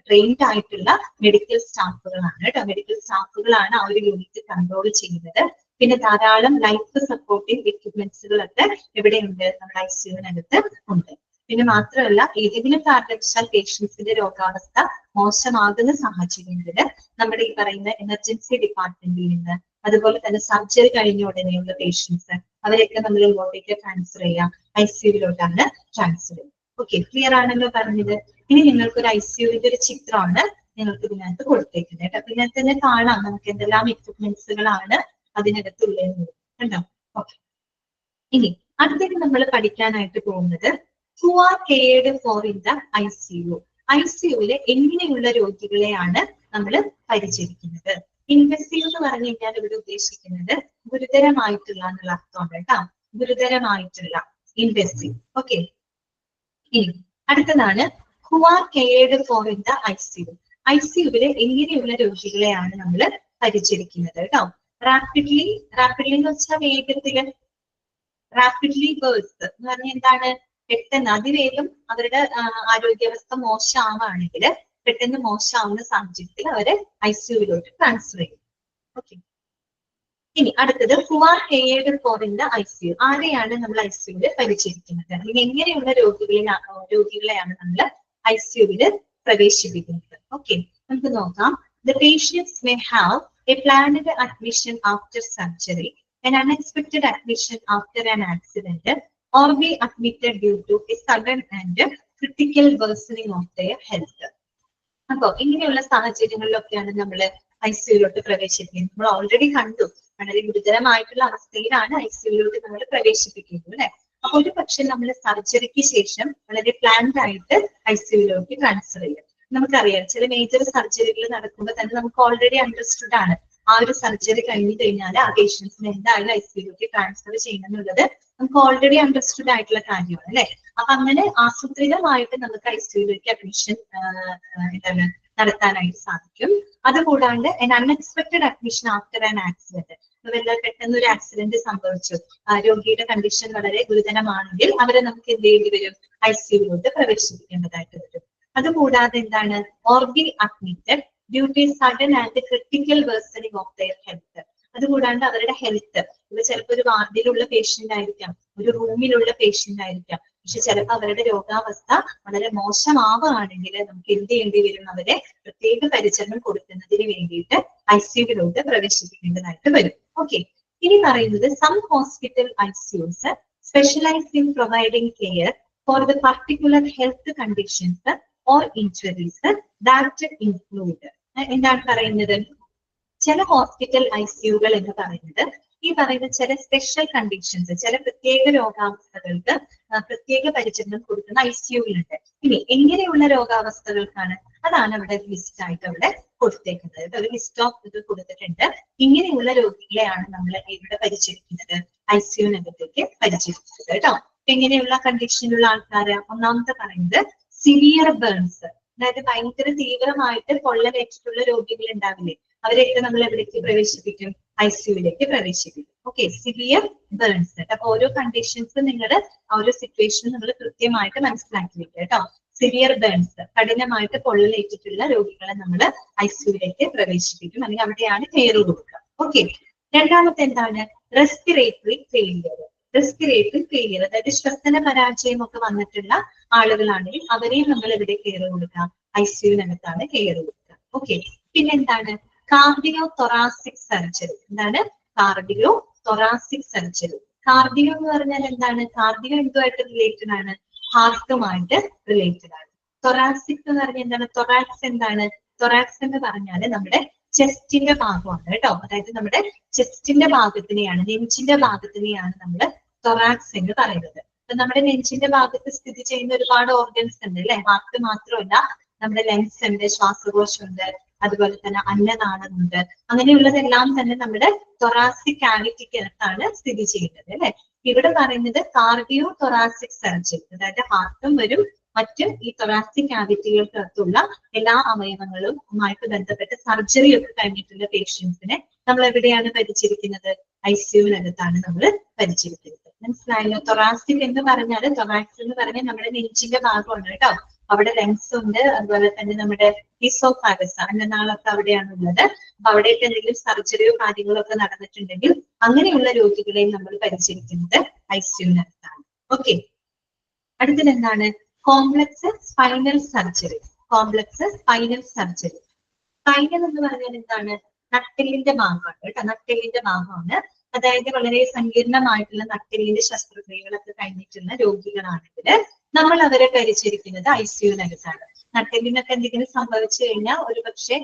ട്രെയിൻഡ് ആയിട്ടുള്ള മെഡിക്കൽ സ്റ്റാഫുകളാണ് കേട്ടോ. മെഡിക്കൽ സ്റ്റാഫുകളാണ് ആ ഒരു യൂണിറ്റ് കൺട്രോൾ ചെയ്യുന്നത്. പിന്നെ ധാരാളം ലൈഫ് സപ്പോർട്ടിംഗ് എക്യുപ്മെന്റ്സുകളൊക്കെ എവിടെയുണ്ട്? നമ്മുടെ ICUവിനകത്ത് ഉണ്ട്. പിന്നെ മാത്രമല്ല, ഏതെങ്കിലും കാരണവശാൽ പേഷ്യൻസിന്റെ രോഗാവസ്ഥ മോശമാകുന്ന സാഹചര്യങ്ങളിൽ നമ്മുടെ ഈ പറയുന്ന എമർജൻസി ഡിപ്പാർട്ട്മെന്റിൽ നിന്ന്, അതുപോലെ തന്നെ സർജറി കഴിഞ്ഞ ഉടനെയുള്ള പേഷ്യൻസ്, അവരെയൊക്കെ നമ്മൾ ഇങ്ങോട്ടേക്ക് ട്രാൻസ്ഫർ ചെയ്യാം. ICUവിലോട്ടാണ് ട്രാൻസ്ഫർ ചെയ്യുക. ഓക്കെ, ക്ലിയർ ആണല്ലോ പറഞ്ഞത്? ഇനി നിങ്ങൾക്കൊരു ICUവിന്റെ ഒരു ചിത്രമാണ് നിങ്ങൾക്ക് ഇതിനകത്ത് കൊടുത്തേക്കുന്നത് കേട്ടോ. ഇതിനകത്ത് തന്നെ കാണാം നമുക്ക് എന്തെല്ലാം എക്യുപ്മെന്റ്സുകളാണ് അതിനകത്തുള്ളത് കണ്ടോ. ഓക്കെ, ഇനി അടുത്തേക്ക് നമ്മൾ പഠിക്കാനായിട്ട് പോകുന്നത് who are cared for in the ICU. ICUവിലെ എങ്ങനെയുള്ള രോഗികളെയാണ് നമ്മൾ പരിചരിക്കുന്നത്? ഇൻവെസീവ് എന്ന് പറഞ്ഞു കഴിഞ്ഞാൽ ഇവിടെ ഉദ്ദേശിക്കുന്നത് ഗുരുതരമായിട്ടുള്ള എന്നുള്ള അർത്ഥമുണ്ട് കേട്ടോ. ഗുരുതരമായിട്ടുള്ള ഇൻവെസീവ്. ഓക്കെ, ഇനി അടുത്തതാണ് who are cared for in the ICU. ICUവിലെ എങ്ങനെയുള്ള രോഗികളെയാണ് നമ്മൾ പരിചരിക്കുന്നത് കേട്ടോ. റാപ്പിഡ്ലി എന്ന് വെച്ചാൽ വേഗത്തില്, റാപ്പിഡ്ലി ബേഴ്സ് എന്ന് പറഞ്ഞാൽ എന്താണ്? പെട്ടെന്ന് അതിവേഗം അവരുടെ ആരോഗ്യാവസ്ഥ മോശമാണെങ്കിൽ പെട്ടെന്ന് മോശമാവുന്ന സാഹചര്യത്തിൽ അവരെ ICUവിലോട്ട് ട്രാൻസ്ഫർ ചെയ്യും. ഓക്കെ, ഇനി അടുത്തത് who are cared for in the ICU. ആരെയാണ് നമ്മൾ ICUവിൽ പരിചരിക്കുന്നത്? അല്ലെങ്കിൽ എങ്ങനെയുള്ള രോഗികളെയാണ് നമ്മൾ ICU-വിൽ പ്രവേശിപ്പിക്കുന്നത്. ഓക്കെ, നമുക്ക് നോക്കാം. The patients may have a planned admission after surgery, an unexpected admission after an accident, or be admitted due to a sudden and critical worsening of their health. അപ്പോ ഇങ്ങനെയുള്ള സാഹചര്യങ്ങളിലൊക്കെയാണ് നമ്മൾ ICU-ലോട്ട് പ്രവേശിപ്പിക്കുന്നത്. നമ്മൾ ഓൾറെഡി കണ്ടു, വളരെ ഗുരുതരമായിട്ടുള്ള അവസ്ഥയിലാണ് ICU-ലോട്ട് നമ്മൾ പ്രവേശിപ്പിക്കുന്നത് അല്ലെ. അപ്പൊ ഒരു പക്ഷെ നമ്മൾ സർജറിക്ക് ശേഷം വളരെ പ്ലാൻഡ് ആയിട്ട് ICU-ലോട്ട് ട്രാൻസ്ഫർ ചെയ്യും. നമുക്കറിയാം, ചില മേജർ സർജറികൾ നടക്കുമ്പോൾ തന്നെ നമുക്ക് ഓൾറെഡി അണ്ടർസ്റ്റുഡ് ആണ് ആ ഒരു സർജറി കഴിഞ്ഞു കഴിഞ്ഞാൽ ആ പേഷ്യൻസിന് എന്തായാലും ICU-ലോട്ട് ട്രാൻസ്ഫർ ചെയ്യണം എന്നുള്ളത് നമുക്ക് ഓൾറെഡി അണ്ടർസ്റ്റുഡ് ആയിട്ടുള്ള കാര്യമാണ് അല്ലെ. അപ്പൊ അങ്ങനെ ആസൂത്രിതമായിട്ട് നമുക്ക് ICU-ലേക്ക് അഡ്മിഷൻ എന്താണ് നടത്താനായിട്ട് സാധിക്കും. അതുകൂടാണ്ട് unexpected admission after an accident, പെട്ടെന്ന് ഒരു ആക്സിഡന്റ് സംഭവിച്ചു, രോഗിയുടെ കണ്ടീഷൻ വളരെ ഗുരുതരമാണെങ്കിൽ അവരെ നമുക്ക് എന്ത് ചെയ്യേണ്ടി വരും, ICU-ലോട്ട് പ്രവേശിപ്പിക്കേണ്ടതായിട്ട് വരും. അതുകൂടാതെ എന്താണ്, or be admitted due to sudden and critical worsening of their health. അതുകൂടാണ്ട് അവരുടെ ഹെൽത്ത്, ഇത് ചിലപ്പോൾ ഒരു വാർഡിലുള്ള പേഷ്യന്റ് ആയിരിക്കാം, ഒരു റൂമിലുള്ള പേഷ്യന്റ് ആയിരിക്കാം, പക്ഷെ ചിലപ്പോൾ അവരുടെ രോഗാവസ്ഥ വളരെ മോശമാവുകയാണെങ്കിൽ നമുക്ക് എന്ത് ചെയ്യേണ്ടി വരും, അവരെ പ്രത്യേക പരിചരണം കൊടുക്കുന്നതിന് വേണ്ടിയിട്ട് ICU-ലോട്ട് പ്രവേശിപ്പിക്കേണ്ടതായിട്ട് വരും. ഓക്കെ, ഇനി പറയുന്നത് some hospital ICUs specialise in providing care for the particular health conditions or injuries that include. എന്താണ് പറയുന്നത്, ചില ഹോസ്പിറ്റൽ ICU-കൾ എന്ന് പറയുന്നത് ഈ പറയുന്ന ചില സ്പെഷ്യൽ കണ്ടീഷൻസ്, ചില പ്രത്യേക രോഗാവസ്ഥകൾക്ക് പ്രത്യേക പരിചരണം കൊടുക്കുന്ന ICU-കളുണ്ട്. ഇനി എങ്ങനെയുള്ള രോഗാവസ്ഥകൾക്കാണ്, അതാണ് അവിടെ ലിസ്റ്റ് ആയിട്ട് അവിടെ കൊടുത്തേക്കുന്നത്. ഒരു ലിസ്റ്റ് ഓഫ് ഇത് കൊടുത്തിട്ടുണ്ട്. ഇങ്ങനെയുള്ള രോഗികളെയാണ് നമ്മൾ ഇവിടെ പരിചരിക്കുന്നത്, ICU-നകത്തേക്ക് പരിചരിക്കുന്നത് കേട്ടോ. എങ്ങനെയുള്ള കണ്ടീഷനിലുള്ള ആൾക്കാര്, ഒന്നാമത്തെ പറയുന്നത് സിവിയർ ബേൺസ്, അതായത് ഭയങ്കര തീവ്രമായിട്ട് പൊള്ളലേറ്റിട്ടുള്ള രോഗികൾ ഉണ്ടാവില്ലേ, അവരെയൊക്കെ നമ്മൾ എവിടേക്ക് പ്രവേശിപ്പിക്കും, ICU-ലേക്ക് പ്രവേശിപ്പിക്കും. Okay, severe burns. അപ്പൊ ഓരോ കണ്ടീഷൻസ് നിങ്ങളുടെ ആ ഒരു സിറ്റുവേഷൻ നിങ്ങൾ കൃത്യമായിട്ട് മനസ്സിലാക്കി വെക്കുക കേട്ടോ. സിവിയർ ബേൺസ്, കഠിനമായിട്ട് പൊള്ളലേറ്റിട്ടുള്ള രോഗികളെ നമ്മൾ ICU-ലേക്ക് പ്രവേശിപ്പിക്കും, അല്ലെങ്കിൽ അവിടെയാണ് കെയർ കൊടുക്കുക. ഓക്കെ, രണ്ടാമത്തെ എന്താണ്, റെസ്പിറേറ്ററി ഫെയിലിയർ. റെസ്പിറേറ്ററി ഫെയിലിയർ, അതായത് ശ്വസന പരാജയം ഒക്കെ വന്നിട്ടുള്ള ആളുകളാണെങ്കിൽ അവരെയും നമ്മൾ എവിടെ കെയർ കൊടുക്കാം, ICU-നകത്താണ് കെയർ കൊടുക്കുക. ഓക്കെ, പിന്നെന്താണ്, കാർഡിയോ തൊറാസിക് സർജറി. എന്താണ് കാർഡിയോ തൊറാസിക് സർജറി? കാർഡിയോ എന്ന് പറഞ്ഞാൽ എന്താണ്, കാർഡിയോ എന്തുമായിട്ട് റിലേറ്റഡ് ആണ്, ഹാർട്ടുമായിട്ട് റിലേറ്റഡ് ആണ്. തൊറാസിക് എന്ന് പറഞ്ഞാൽ എന്താണ്, തൊറാക്സ് എന്താണ്, തൊറാക്സ് എന്ന് പറഞ്ഞാൽ നമ്മുടെ ചെസ്റ്റിന്റെ ഭാഗമാണ് കേട്ടോ. അതായത് നമ്മുടെ ചെസ്റ്റിന്റെ ഭാഗത്തിനെയാണ്, നെഞ്ചിന്റെ ഭാഗത്തിനെയാണ് നമ്മൾ തൊറാക്സ് എന്ന് പറയുന്നത്. അപ്പൊ നമ്മുടെ നെഞ്ചിന്റെ ഭാഗത്ത് സ്ഥിതി ചെയ്യുന്ന ഒരുപാട് ഓർഗൻസ് ഉണ്ട് അല്ലെ, ഹാർട്ട് മാത്രമല്ല, നമ്മുടെ ലങ്സ് ഉണ്ട്, ശ്വാസകോശമുണ്ട്, അതുപോലെ തന്നെ അന്നനാളമുണ്ട്. അങ്ങനെയുള്ളതെല്ലാം തന്നെ നമ്മുടെ തൊറാസിക് കാവിറ്റിക്കകത്താണ് സ്ഥിതി ചെയ്യുന്നത് അല്ലെ. ഇവിടെ പറയുന്നത് കാർഡിയോ തൊറാസിക് സർജറി, അതായത് ഹാർട്ടും വരും, മറ്റ് ഈ തൊറാസിക് കാവിറ്റികൾക്കകത്തുള്ള എല്ലാ അവയവങ്ങളുമായിട്ട് ബന്ധപ്പെട്ട സർജറി ഒക്കെ കഴിഞ്ഞിട്ടുള്ള പേഷ്യൻസിനെ നമ്മൾ എവിടെയാണ് പരിചരിക്കുന്നത്, ICU-നകത്താണ് നമ്മൾ പരിചരിക്കുന്നത്. മനസ്സിലായല്ലോ? തൊറാസിക് എന്ന് പറഞ്ഞാൽ, തൊറാക്സ് എന്ന് പറഞ്ഞാൽ നമ്മുടെ നെഞ്ചിന്റെ ഭാഗമാണ് കേട്ടോ. അവിടെ ലങ്സ് ഉണ്ട്, അതുപോലെ തന്നെ നമ്മുടെ ഈസോഫാഗസ്, അന്നനാളൊക്കെ അവിടെയാണ് ഉള്ളത്. അപ്പൊ അവിടെയൊക്കെ എന്തെങ്കിലും സർജറിയോ കാര്യങ്ങളോ ഒക്കെ നടന്നിട്ടുണ്ടെങ്കിൽ അങ്ങനെയുള്ള രോഗികളെയും നമ്മൾ പരിചരിക്കുന്നത് ICU-നകത്താണ്. ഓക്കെ, അടുത്തത് എന്താണ്, complex spinal surgery. Complex spinal surgery. Spinal എന്ന് പറഞ്ഞാൽ എന്താണ്, നട്ടെല്ലിന്റെ ഭാഗമാണ് കേട്ടോ, നട്ടെല്ലിന്റെ ഭാഗമാണ്. അതായത് വളരെ സങ്കീർണമായിട്ടുള്ള നട്ടെല്ലിന്റെ ശസ്ത്രക്രിയകളൊക്കെ കഴിഞ്ഞിട്ടുള്ള രോഗികളാണെങ്കിൽ നമ്മൾ അവരെ പരിചരിക്കുന്നത് ICU-നകത്താണ്. നട്ടെല്ലിനൊക്കെ എന്തെങ്കിലും സംഭവിച്ചു കഴിഞ്ഞാൽ ഒരു പക്ഷെ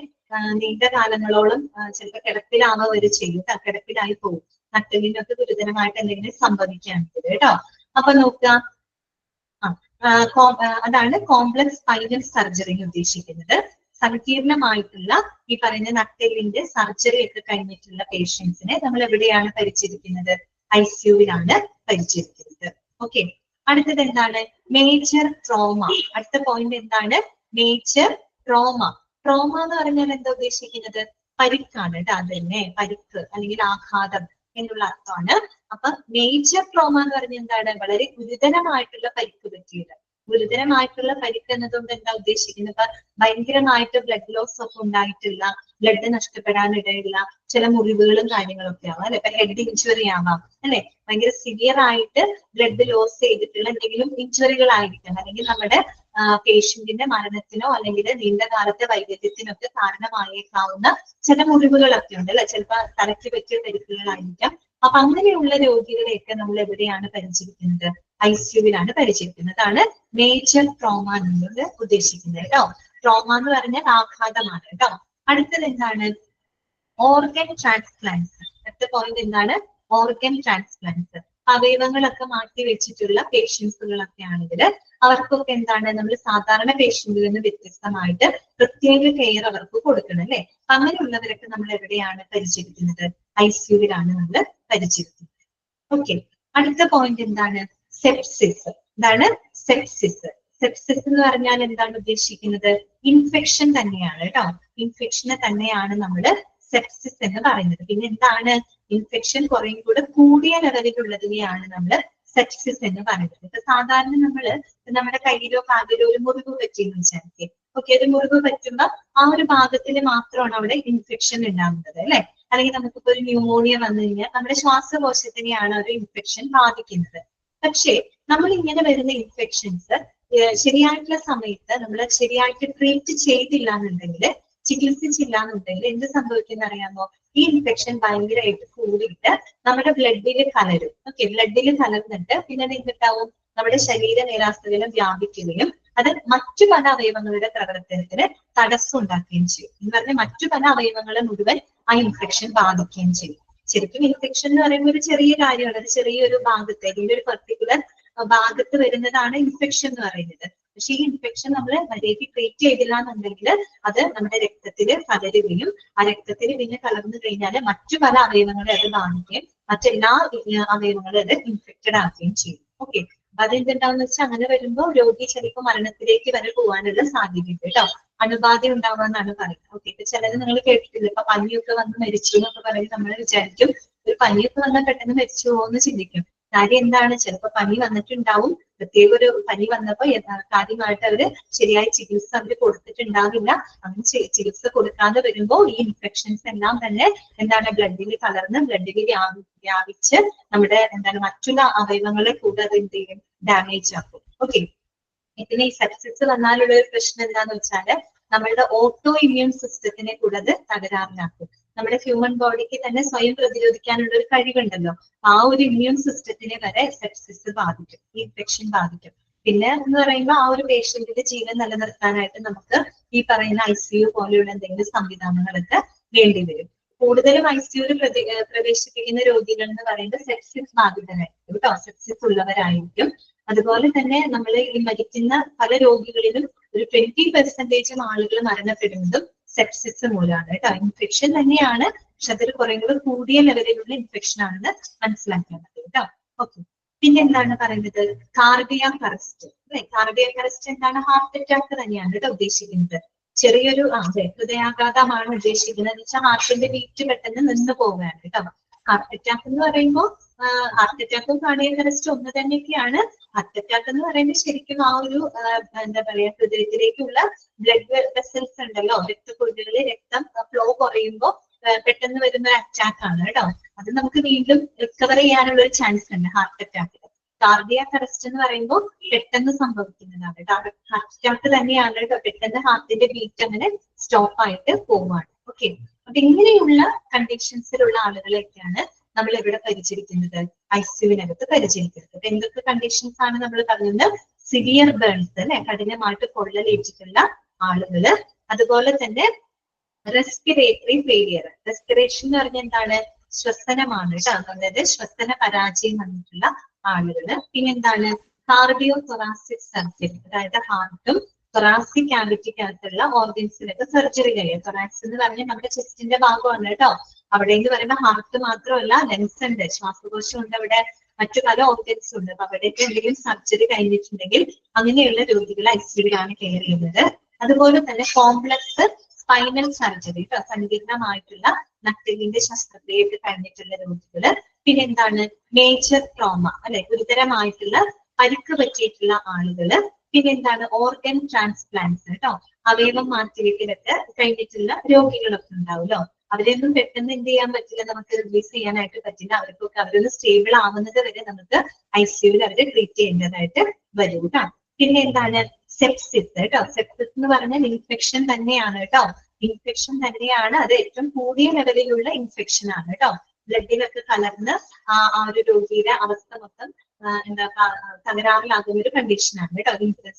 നീണ്ട കാലങ്ങളോളം ചിലപ്പോൾ കിടപ്പിലാവുക വരെ ചെയ്യും, കിടപ്പിലായി പോകും. നട്ടെല്ലിനൊക്കെ ഗുരുതരമായിട്ട് എന്തെങ്കിലും സംഭവിക്കുകയാണെങ്കിൽ കേട്ടോ. അപ്പൊ നോക്കുക, അതാണ് കോംപ്ലക്സ് സ്പൈനൽ സർജറി ഉദ്ദേശിക്കുന്നത്. സങ്കീർണമായിട്ടുള്ള ഈ പറയുന്ന നട്ടെല്ലിന്റെ സർജറി ഒക്കെ കഴിഞ്ഞിട്ടുള്ള പേഷ്യൻസിനെ നമ്മൾ എവിടെയാണ് പരിചരിക്കുന്നത്, ICU-വിലാണ് പരിചരിക്കുന്നത്. ഓക്കെ, അടുത്തത് എന്താണ്, മേജർ ട്രോമ. അടുത്ത പോയിന്റ് എന്താണ്, മേജർ ട്രോമ. ട്രോമ എന്ന് പറഞ്ഞാൽ എന്താ ഉദ്ദേശിക്കുന്നത്, പരിക്കാണ് കേട്ടോ. അത് തന്നെ, പരിക്ക് അല്ലെങ്കിൽ ആഘാതം എന്നുള്ള അർത്ഥമാണ്. അപ്പൊ മേജർ ട്രോമ എന്ന് പറഞ്ഞാൽ എന്താണ്, വളരെ ഗുരുതരമായിട്ടുള്ള പരിക്ക് പറ്റിയത്. ഗുരുതരമായിട്ടുള്ള പരിക്ക് എന്നതുകൊണ്ട് എന്താ ഉദ്ദേശിക്കുന്നത്, ഇപ്പൊ ഭയങ്കരമായിട്ട് ബ്ലഡ് ലോസ് ഒക്കെ ഉണ്ടായിട്ടില്ല, ബ്ലഡ് നഷ്ടപ്പെടാനിടയില്ല, ചില മുറിവുകളും കാര്യങ്ങളൊക്കെ ആവാം അല്ലെ. ഇപ്പൊ ഹെഡ് ഇഞ്ചുറി ആവാം അല്ലെ, ഭയങ്കര സിവിയർ ആയിട്ട് ബ്ലഡ് ലോസ് ചെയ്തിട്ടുള്ള എന്തെങ്കിലും ഇഞ്ചുറികൾ ആയിരിക്കാം, അല്ലെങ്കിൽ നമ്മുടെ പേഷ്യന്റിന്റെ മരണത്തിനോ അല്ലെങ്കിൽ നീണ്ടകാലത്തെ വൈകല്യത്തിനൊക്കെ കാരണമായേക്കാവുന്ന ചില മുറിവുകളൊക്കെ ഉണ്ട് അല്ലെ, ചിലപ്പോൾ തലയ്ക്ക് പറ്റിയ പരിക്കുകളായിരിക്കാം. അപ്പൊ അങ്ങനെയുള്ള രോഗികളെയൊക്കെ നമ്മൾ എവിടെയാണ് പരിചരിക്കുന്നത്? ICUവിലാണ് പരിചരിക്കുന്നത്. അതാണ് മേജർ ട്രോമ എന്നുള്ളത് ഉദ്ദേശിക്കുന്നത് കേട്ടോ. ട്രോമ എന്ന് പറഞ്ഞാൽ ആഘാതമാണ് കേട്ടോ. അടുത്തത് എന്താണ്? Organ transplants. അടുത്ത പോയിന്റ് എന്താണ്? Organ transplants. അവയവങ്ങളൊക്കെ മാറ്റി വെച്ചിട്ടുള്ള പേഷ്യൻസുകളൊക്കെ ആണെങ്കിൽ അവർക്കൊക്കെ എന്താണ്, നമ്മൾ സാധാരണ പേഷ്യന്റിൽ നിന്ന് വ്യത്യസ്തമായിട്ട് പ്രത്യേക കെയർ അവർക്ക് കൊടുക്കണം അല്ലെ. അങ്ങനെയുള്ളവരൊക്കെ നമ്മൾ എവിടെയാണ് പരിചരിക്കുന്നത്? ICUവിലാണ് നമ്മൾ പരിചരിക്കുന്നത്. ഓക്കെ, അടുത്ത പോയിന്റ് എന്താണ്? സെപ്സിസ്. എന്താണ് സെപ്സിസ്? സെപ്സിസ് എന്ന് പറഞ്ഞാൽ എന്താണ് ഉദ്ദേശിക്കുന്നത്? ഇൻഫെക്ഷൻ തന്നെയാണ് കേട്ടോ. ഇൻഫെക്ഷനെ തന്നെയാണ് നമ്മൾ സെപ്സിസ് എന്ന് പറയുന്നത്. പിന്നെ എന്താണ്? ഇൻഫെക്ഷൻ കുറേ കൂടെ കൂടിയ ലെവലിലുള്ളതിനെയാണ് നമ്മൾ സെപ്സിസ് എന്ന് പറയുന്നത്. ഇപ്പൊ സാധാരണ നമ്മുടെ കയ്യിലോ കാലിലോ ഒരു മുറിവ് പറ്റിയെന്ന് വിചാരിക്കുക. ഓക്കെ, ഒരു മുറിവ് പറ്റുമ്പോ ആ ഒരു ഭാഗത്തിൽ മാത്രമാണ് അവിടെ ഇൻഫെക്ഷൻ ഉണ്ടാകുന്നത് അല്ലെ. അല്ലെങ്കിൽ നമുക്കിപ്പോ ഒരു ന്യൂമോണിയ വന്നു കഴിഞ്ഞാൽ നമ്മുടെ ശ്വാസകോശത്തിനെയാണ് ഒരു ഇൻഫെക്ഷൻ ബാധിക്കുന്നത്. പക്ഷേ നമ്മൾ ഇങ്ങനെ വരുന്ന ഇൻഫെക്ഷൻസ് ശരിയായിട്ടുള്ള സമയത്ത് നമ്മൾ ശരിയായിട്ട് ട്രീറ്റ് ചെയ്തില്ല എന്നുണ്ടെങ്കിൽ, ചികിത്സിച്ചില്ല എന്നുണ്ടെങ്കിൽ എന്ത് സംഭവിക്കുന്ന അറിയാമോ? ഈ ഇൻഫെക്ഷൻ ഭയങ്കരമായിട്ട് കൂടിയിട്ട് നമ്മുടെ ബ്ലഡിൽ കലരും. ഓക്കെ, ബ്ലഡിൽ കലർന്നിട്ട് പിന്നെ അത് എന്തുണ്ടാവും? നമ്മുടെ ശരീര നേരാസ്ഥിതിലും വ്യാപിക്കുകയും അത് മറ്റു പല അവയവങ്ങളുടെ പ്രവർത്തനത്തിന് തടസ്സം ഉണ്ടാക്കുകയും ചെയ്യും. എന്ന് പറഞ്ഞാൽ മറ്റു പല അവയവങ്ങളെ മുഴുവൻ ആ ഇൻഫെക്ഷൻ ബാധിക്കുകയും ചെയ്യും. ശരിക്കും ഇൻഫെക്ഷൻ എന്ന് പറയുമ്പോൾ ഒരു ചെറിയ കാര്യമാണ്. ഒരു ചെറിയൊരു ഭാഗത്ത് അല്ലെങ്കിൽ ഒരു പെർട്ടിക്കുലർ ഭാഗത്ത് വരുന്നതാണ് ഇൻഫെക്ഷൻ എന്ന് പറയുന്നത്. പക്ഷെ ഈ ഇൻഫെക്ഷൻ നമ്മൾ മര്യാദയ്ക്ക് ട്രീറ്റ് ചെയ്തില്ല എന്നുണ്ടെങ്കിൽ അത് നമ്മുടെ രക്തത്തിൽ കലരുകയും ആ രക്തത്തിൽ പിന്നെ കലർന്നു കഴിഞ്ഞാൽ മറ്റു പല അവയവങ്ങളെ അത് ബാധിക്കുകയും മറ്റെല്ലാ അവയവങ്ങളും അത് ഇൻഫെക്റ്റഡ് ആക്കുകയും ചെയ്യും. ഓക്കെ, അതെന്തുണ്ടാവുന്ന വെച്ചാൽ അങ്ങനെ വരുമ്പോൾ രോഗി ചിലപ്പോൾ മരണത്തിലേക്ക് വരെ പോകാനുള്ള സാധ്യതയുണ്ട് കേട്ടോ. അണുബാധ ഉണ്ടാവാന്നാണ് പറയുന്നത്. ഓക്കെ, ഇപ്പൊ ചിലത് നിങ്ങൾ കേട്ടിട്ടില്ല, ഇപ്പൊ പനിയൊക്കെ വന്ന് മരിച്ചു എന്നൊക്കെ പറയുന്നത് നമ്മൾ വിചാരിക്കും ഒരു പനിയൊക്കെ വന്നാൽ പെട്ടെന്ന് മരിച്ചു പോകുമെന്ന് ചിന്തിക്കും. കാര്യം എന്താണ്? ചിലപ്പോ പനി വന്നിട്ടുണ്ടാവും, പ്രത്യേക ഒരു പനി വന്നപ്പോ കാര്യമായിട്ട് അവര് ശരിയായ ചികിത്സ അവര് കൊടുത്തിട്ടുണ്ടാവില്ല. അങ്ങനെ ചികിത്സ കൊടുക്കാതെ വരുമ്പോ ഈ ഇൻഫെക്ഷൻസ് എല്ലാം തന്നെ എന്താണ് ബ്ലഡിൽ കലർന്ന് ബ്ലഡിൽ വ്യാപിച്ച് നമ്മുടെ എന്താണ് മറ്റുള്ള അവയവങ്ങളെ കൂടെ അത് എന്ത് ചെയ്യും? ഡാമേജ് ആക്കും. ഓക്കെ, ഇതിന് ഈ സെപ്സിസ് വന്നാലുള്ള ഒരു പ്രശ്നം എന്താന്ന് വെച്ചാല് നമ്മളുടെ ഓട്ടോ ഇമ്മ്യൂൺ സിസ്റ്റത്തിനെ കൂടെ അത് തകരാറിലാക്കും. നമ്മുടെ ഹ്യൂമൻ ബോഡിക്ക് തന്നെ സ്വയം പ്രതിരോധിക്കാനുള്ള ഒരു കഴിവുണ്ടല്ലോ, ആ ഒരു ഇമ്മ്യൂൺ സിസ്റ്റത്തിനെ വരെ സെപ്സിസ് ബാധിക്കും, ഈ ഇൻഫെക്ഷൻ ബാധിക്കും. പിന്നെ എന്ന് പറയുമ്പോൾ ആ ഒരു പേഷ്യന്റിന്റെ ജീവൻ നിലനിർത്താനായിട്ട് നമുക്ക് ഈ പറയുന്ന ICU പോലെയുള്ള എന്തെങ്കിലും സംവിധാനങ്ങളൊക്കെ വേണ്ടി വരും. കൂടുതലും ICUവിൽ പ്രവേശിപ്പിക്കുന്ന രോഗികൾ എന്ന് പറയുന്നത് സെപ്സിസ് ബാധിതരായിരിക്കും കേട്ടോ, സെപ്സിസ് ഉള്ളവരായിരിക്കും. അതുപോലെ തന്നെ നമ്മൾ ഈ മരിക്കുന്ന പല രോഗികളിലും ഒരു 20% ആളുകൾ മരണപ്പെടുന്നതും സെപ്സിസ് മൂലമാണ് കേട്ടോ. ഇൻഫെക്ഷൻ തന്നെയാണ്, പക്ഷെ അതൊരു കുറെ കൂടെ കൂടിയ ലെവലിലുള്ള ഇൻഫെക്ഷൻ ആണെന്ന് മനസ്സിലാക്കേണ്ടത് കേട്ടോ. ഓക്കെ, പിന്നെ എന്താണ് പറയുന്നത്? കാർഡിയാക് അറസ്റ്റ് അല്ലെ. കാർഡിയാക് അറസ്റ്റ് എന്താണ്? ഹാർട്ട് അറ്റാക്ക് തന്നെയാണ് കേട്ടോ ഉദ്ദേശിക്കുന്നത്. ചെറിയൊരു ഹൃദയാഘാതമാണ് ഉദ്ദേശിക്കുന്നത് എന്ന് വെച്ചാൽ ഹാർട്ടിന്റെ ബീറ്റ് പെട്ടെന്ന് നിന്ന് പോവുകയാണ് കേട്ടോ. ഹാർട്ട് അറ്റാക്ക് എന്ന് പറയുമ്പോൾ ഹാർട്ട് അറ്റാക്കും കാർഡിയാക് അറസ്റ്റും ഒന്ന് തന്നെയൊക്കെയാണ്. ഹാർട്ട് അറ്റാക്ക് എന്ന് പറയുമ്പോൾ ശരിക്കും ആ ഒരു എന്താ പറയാ ഹൃദയത്തിലേക്കുള്ള ബ്ലഡ് വെസൽസ് ഉണ്ടല്ലോ, രക്തക്കുഴലുകളിൽ രക്തം ഫ്ലോ കുറയുമ്പോൾ പെട്ടെന്ന് വരുന്ന ഒരു അറ്റാക്ക് ആണ് കേട്ടോ. അത് നമുക്ക് വീണ്ടും റിക്കവർ ചെയ്യാനുള്ള ഒരു ചാൻസ് ഉണ്ട് ഹാർട്ട് അറ്റാക്കിൽ. കാർഡിയാക് അറസ്റ്റ് എന്ന് പറയുമ്പോൾ പെട്ടെന്ന് സംഭവിക്കുന്നതാണ്. ഹാർട്ട് അറ്റാക്ക് തന്നെയാണ് കേട്ടോ, പെട്ടെന്ന് ഹാർട്ടിന്റെ ബീറ്റ് അങ്ങനെ സ്റ്റോപ്പ് ആയിട്ട് പോവുകയാണ്. ഓക്കെ, അപ്പൊ ഇങ്ങനെയുള്ള കണ്ടീഷൻസിലുള്ള ആളുകളെയൊക്കെയാണ് നമ്മൾ എവിടെ പരിചരിക്കുന്നത്? ICUവിനകത്ത് പരിചരിക്കുന്നത്. അപ്പൊ എന്തൊക്കെ കണ്ടീഷൻസ് ആണ് നമ്മൾ പറഞ്ഞത്? സിവിയർ ബേൺസ് അല്ലെ, കഠിനമായിട്ട് പൊള്ളലേറ്റിട്ടുള്ള ആളുകള്. അതുപോലെ തന്നെ റെസ്പിറേറ്ററി ഫെയിലിയർ. റെസ്പിറേഷൻ എന്ന് പറഞ്ഞാൽ എന്താണ്? ശ്വസനമാണ് കേട്ടോ, അതായത് ശ്വസന പരാജയം വന്നിട്ടുള്ള ആളുകള്. പിന്നെന്താണ്? കാർഡിയോ തൊറാസിക് സർജറി, അതായത് ഹാർട്ടും തൊറാസിക് ക്യാവിറ്റിക്കകത്തുള്ള ഓർഗൻസിനൊക്കെ സർജറി കഴിയും. തൊറാക്സ് എന്ന് പറഞ്ഞാൽ നമ്മുടെ ചെസ്റ്റിന്റെ ഭാഗമാണ് കേട്ടോ. അവിടെ എന്ന് പറയുമ്പോൾ ഹാർട്ട് മാത്രമല്ല, ലങ്സ് ഉണ്ട്, ശ്വാസകോശം ഉണ്ട്, അവിടെ മറ്റു പല ഓർഗൻസും ഉണ്ട്. അപ്പൊ അവിടെയൊക്കെ എന്തെങ്കിലും സർജറി കഴിഞ്ഞിട്ടുണ്ടെങ്കിൽ അങ്ങനെയുള്ള രോഗികളെ ICUവിലാണ് കെയർ ചെയ്യുന്നത്. അതുപോലെ തന്നെ കോംപ്ലക്സ് സ്പൈനൽ സർജറി കേട്ടോ, സങ്കീർണമായിട്ടുള്ള നട്ടെല്ലിന്റെ ശസ്ത്രക്രിയയൊക്കെ കഴിഞ്ഞിട്ടുള്ള രോഗികള്. പിന്നെ എന്താണ്? മേജർ ട്രോമ അല്ലെ, ഗുരുതരമായിട്ടുള്ള പരിക്ക് പറ്റിയിട്ടുള്ള ആളുകള്. പിന്നെ എന്താണ്? ഓർഗൻ ട്രാൻസ്പ്ലാന്റ്സ് കേട്ടോ, അവയവം മാറ്റിവെക്കലൊക്കെ കഴിഞ്ഞിട്ടുള്ള രോഗികളൊക്കെ ഉണ്ടാവുമല്ലോ. അവരെയൊന്നും പെട്ടെന്ന് എന്ത് ചെയ്യാൻ പറ്റില്ല, നമുക്ക് റിലീസ് ചെയ്യാനായിട്ട് പറ്റില്ല. അവർക്കൊക്കെ അവരൊന്ന് സ്റ്റേബിൾ ആവുന്നത് വരെ നമുക്ക് ICUവിൽ അവരെ ട്രീറ്റ് ചെയ്യേണ്ടതായിട്ട് വരും കേട്ടോ. പിന്നെ എന്താണ്? സെപ്സിസ് കേട്ടോ. സെപ്സിസ് എന്ന് പറഞ്ഞാൽ ഇൻഫെക്ഷൻ തന്നെയാണ് കേട്ടോ. ഇൻഫെക്ഷൻ തന്നെയാണ്, അത് ഏറ്റവും കൂടിയ ലെവലിലുള്ള ഇൻഫെക്ഷൻ ആണ് കേട്ടോ. ബ്ലഡിലൊക്കെ കലർന്ന് ആ ഒരു രോഗിയുടെ അവസ്ഥ മൊത്തം തകരാറിലാകുന്ന ഒരു കണ്ടീഷനാണ് കേട്ടോ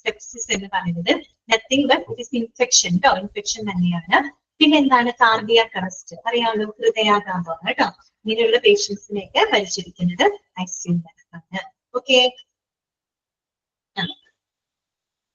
സെപ്സിസ് എന്ന് പറയുന്നത്. Nothing but it is infection കേട്ടോ, ഇൻഫെക്ഷൻ തന്നെയാണ്. പിന്നെ എന്താണ് കാർഡിയാക് അറസ്റ്റ്, അറിയാമല്ലോ, ഹൃദയാഘാതം കേട്ടോ. ഇങ്ങനെയുള്ള പേഷ്യൻസിനെയൊക്കെ പരിചരിക്കുന്നത് ICU-ലാണ്. ഓക്കെ,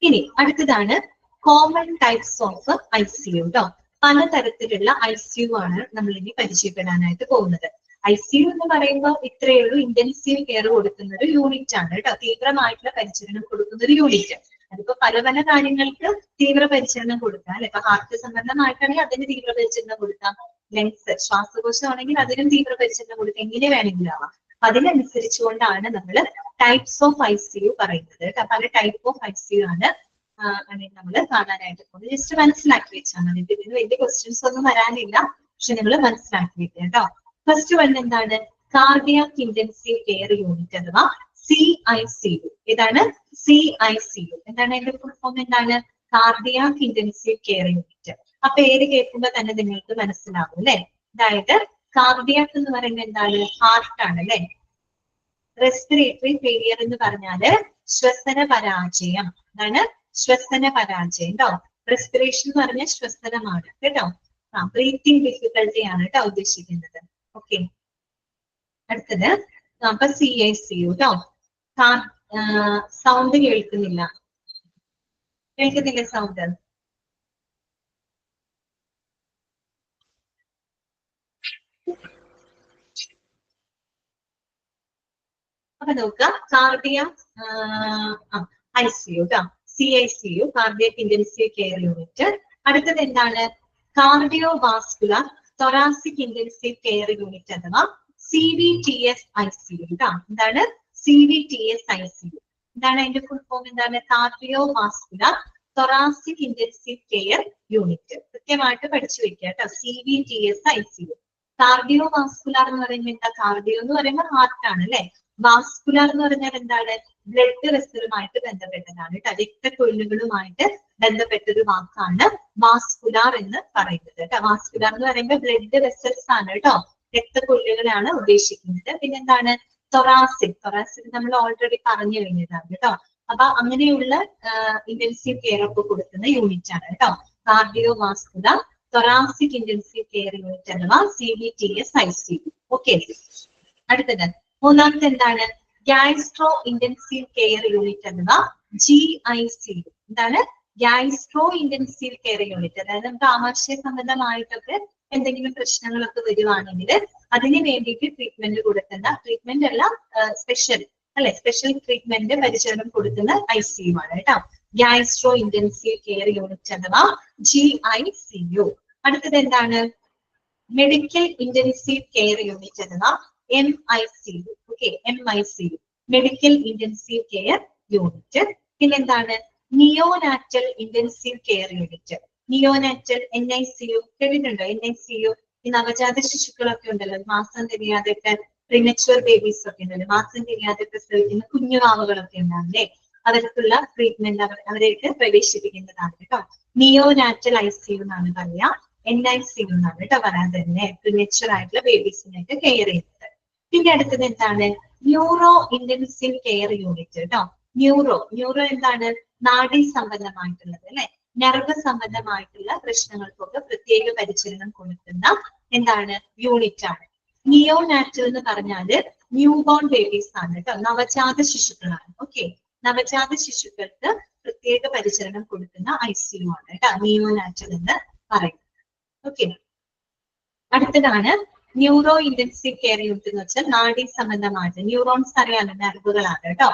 ഇനി അടുത്തതാണ് കോമൺ ടൈപ്സ് ഓഫ് ICU കേട്ടോ. പലതരത്തിലുള്ള ICU ആണ് നമ്മൾ ഇനി പരിചയപ്പെടാനായിട്ട് പോകുന്നത്. ICU എന്ന് പറയുമ്പോൾ ഇത്രയേ ഉള്ളൂ, ഇന്റൻസീവ് കെയർ കൊടുക്കുന്ന ഒരു യൂണിറ്റ് ആണ് കേട്ടോ, തീവ്രമായിട്ടുള്ള പരിചരണം കൊടുക്കുന്ന ഒരു യൂണിറ്റ്. അതിപ്പോ പല പല കാര്യങ്ങൾക്ക് തീവ്ര പരിചരണം കൊടുക്കാം അല്ലെ. ഇപ്പൊ ഹാർട്ട് സംബന്ധമായിട്ടാണെങ്കിൽ അതിന് തീവ്ര പരിചരണം കൊടുക്കാം, ലങ്സ് ശ്വാസകോശമാണെങ്കിൽ അതിനും തീവ്ര പരിചരണം കൊടുക്കാം, എങ്ങനെ വേണമെങ്കിലും ആവാം. അപ്പൊ അതിനനുസരിച്ചുകൊണ്ടാണ് നമ്മൾ ടൈപ്സ് ഓഫ് ICU പറയുന്നത് കേട്ടോ. പല ടൈപ്പ് ഓഫ് ICU ആണ് നമ്മൾ കാണാനായിട്ട് പോകുന്നത്. ജസ്റ്റ് മനസ്സിലാക്കി വെച്ചാൽ മതി, ഇതിന് വലിയ ക്വസ്റ്റ്യൻസ് ഒന്നും വരാനില്ല, പക്ഷെ നിങ്ങൾ മനസ്സിലാക്കി വെക്കുക കേട്ടോ. ഫസ്റ്റ് വൺ എന്താണ്? കാർഡിയാക് ഇന്റൻസീവ് കെയർ യൂണിറ്റ് അഥവാ CICU. ഇതാണ് CICU. എന്താണ് അതിന്റെ ഫുൾ ഫോം? എന്താണ്? Cardiac intensive care unit. ആ പേര് കേൾക്കുമ്പോൾ തന്നെ നിങ്ങൾക്ക് മനസ്സിലാവും അല്ലെ. അതായത് കാർഡിയാക് എന്ന് പറയുന്നത് എന്താണ്? ഹാർട്ട് ആണ് അല്ലെ. റെസ്പിറേറ്ററി ഫെയിലിയർ എന്ന് പറഞ്ഞാല് ശ്വസന പരാജയം. എന്താണ്? ശ്വസന പരാജയം കേട്ടോ. റെസ്പിറേഷൻ എന്ന് പറഞ്ഞാൽ ശ്വസനമാണ് കേട്ടോ. ബ്രീത്തിങ് ഡിഫിക്കൽട്ടി ആണ് കേട്ടോ ഉദ്ദേശിക്കുന്നത്. ഓക്കെ, അടുത്തത് അപ്പൊ CICU കേട്ടോ. സൗണ്ട് കേൾക്കുന്നില്ല, സൗണ്ട്? അപ്പൊ നോക്കുക, കാർഡിയാക് ICU കേട്ടോ, CICU, cardiac intensive care unit. അടുത്തത് എന്താണ്? Cardio vascular thoracic intensive care unit അഥവാ CVTS ICU കേട്ടോ. എന്താണ്? CVTS ICU. എന്താണ് അതിന്റെ ഫുൾ ഫോം? എന്താണ്? Cardio vascular thoracic intensive care unit. കൃത്യമായിട്ട് പഠിച്ചു വെക്കുക കേട്ടോ. CVTS ICU. കാർഡിയോ വാസ്കുലർ എന്ന് പറയുമ്പോൾ എന്താ? കാർഡിയോ എന്ന് പറയുമ്പോൾ ഹാർട്ട് ആണ് അല്ലെ. വാസ്കുലർ എന്ന് പറഞ്ഞാൽ എന്താണ്? ബ്ലഡ് വെസലുമായിട്ട് ബന്ധപ്പെട്ടതാണ് കേട്ടോ. രക്തക്കൊഴലുകളുമായിട്ട് ബന്ധപ്പെട്ട ഒരു വാക്കാണ് വാസ്കുലർ എന്ന് പറയുന്നത് കേട്ടോ. വാസ്കുലർ എന്ന് പറയുമ്പോൾ ബ്ലഡ് വെസൽസ് ആണ് കേട്ടോ, രക്തക്കൊഴലുകളാണ് ഉദ്ദേശിക്കുന്നത്. പിന്നെ എന്താണ്? തൊറാസിക്. തൊറാസിക് നമ്മൾ ഓൾറെഡി പറഞ്ഞു കഴിഞ്ഞതാണ് കേട്ടോ. അപ്പൊ അങ്ങനെയുള്ള ഇന്റൻസീവ് കെയർ ഒക്കെ കൊടുക്കുന്ന യൂണിറ്റ് ആണ് കേട്ടോ, cardio vascular thoracic intensive care unit അഥവാ CVTS ICU. ഓക്കെ, അടുത്തത് മൂന്നാമത്തെ എന്താണ്? ഗാസ്ട്രോ ഇന്റൻസീവ് കെയർ യൂണിറ്റ് അഥവാ GICU. എന്താണ്? Gastro intensive care unit. അതായത് നമുക്ക് ആമാശയ സംബന്ധമായിട്ടൊക്കെ എന്തെങ്കിലും പ്രശ്നങ്ങളൊക്കെ വരുവാണെങ്കിൽ അതിന് വേണ്ടിയിട്ട് ട്രീറ്റ്മെന്റ് കൊടുക്കുന്ന, ട്രീറ്റ്മെന്റ് അല്ല, സ്പെഷ്യൽ അല്ലെ, സ്പെഷ്യൽ ട്രീറ്റ്മെന്റ് പരിചരണം കൊടുക്കുന്ന ICU ആണ് കേട്ടോ, ഗാസ്ട്രോ ഇന്റൻസീവ് കെയർ യൂണിറ്റ് അഥവാ GICU. അടുത്തത് എന്താണ്? മെഡിക്കൽ ഇന്റൻസീവ് കെയർ യൂണിറ്റ് അഥവാ MICU. Okay, MICU, medical intensive care unit. പിന്നെന്താണ്? Neonatal intensive care unit. Neonatal NICU കേട്ടിട്ടുണ്ടോ? NICU ഈ നവജാത ശിശുക്കളൊക്കെ ഉണ്ടല്ലോ, മാസം തിരിയാതെ പ്രിമച്വർ ബേബീസ് ഒക്കെ ഉണ്ടല്ലോ, മാസം തിരിയാതെ പ്രസവിക്കുന്ന കുഞ്ഞുവാവകളൊക്കെ ഉണ്ടാവില്ലേ, അവർക്കുള്ള ട്രീറ്റ്മെന്റ് അവരെയൊക്കെ പ്രവേശിപ്പിക്കുന്നതാണ് കേട്ടോ. നിയോനാറ്റൽ ICU എന്നാണ് പറയാ, NICU എന്നാണ് കേട്ടോ പറയാൻ തന്നെ, പ്രിമച്വർ ആയിട്ടുള്ള ബേബീസിനെയൊക്കെ കെയർ ചെയ്യുന്നത്. പിന്നെ അടുത്തത് എന്താണ്? ന്യൂറോ ഇന്റൻസീവ് കെയർ യൂണിറ്റ് കേട്ടോ. ന്യൂറോ എന്താണ്? നാഡീ സംബന്ധമായിട്ടുള്ളത് അല്ലെ, നെർവ് സംബന്ധമായിട്ടുള്ള പ്രശ്നങ്ങൾക്കൊക്കെ പ്രത്യേക പരിചരണം കൊടുക്കുന്ന എന്താണ്? യൂണിറ്റ് ആണ്. നിയോനാറ്റൽ എന്ന് പറഞ്ഞാല് ന്യൂ ബോൺ ബേബീസ് ആണ് കേട്ടോ, നവജാത ശിശുക്കളാണ്. ഓക്കെ, നവജാത ശിശുക്കൾക്ക് പ്രത്യേക പരിചരണം കൊടുക്കുന്ന ICU ആണ് കേട്ടോ നിയോനാറ്റൽ എന്ന് പറയുന്നത്. ഓക്കെ, അടുത്തതാണ് ന്യൂറോ ഇന്റൻസീവ് കെയർ യൂണിറ്റ് എന്ന് വെച്ചാൽ നാഡീ സംബന്ധമായിട്ട്, ന്യൂറോൺസ് അറിയാലോ, നെർവുകളാണ് കേട്ടോ,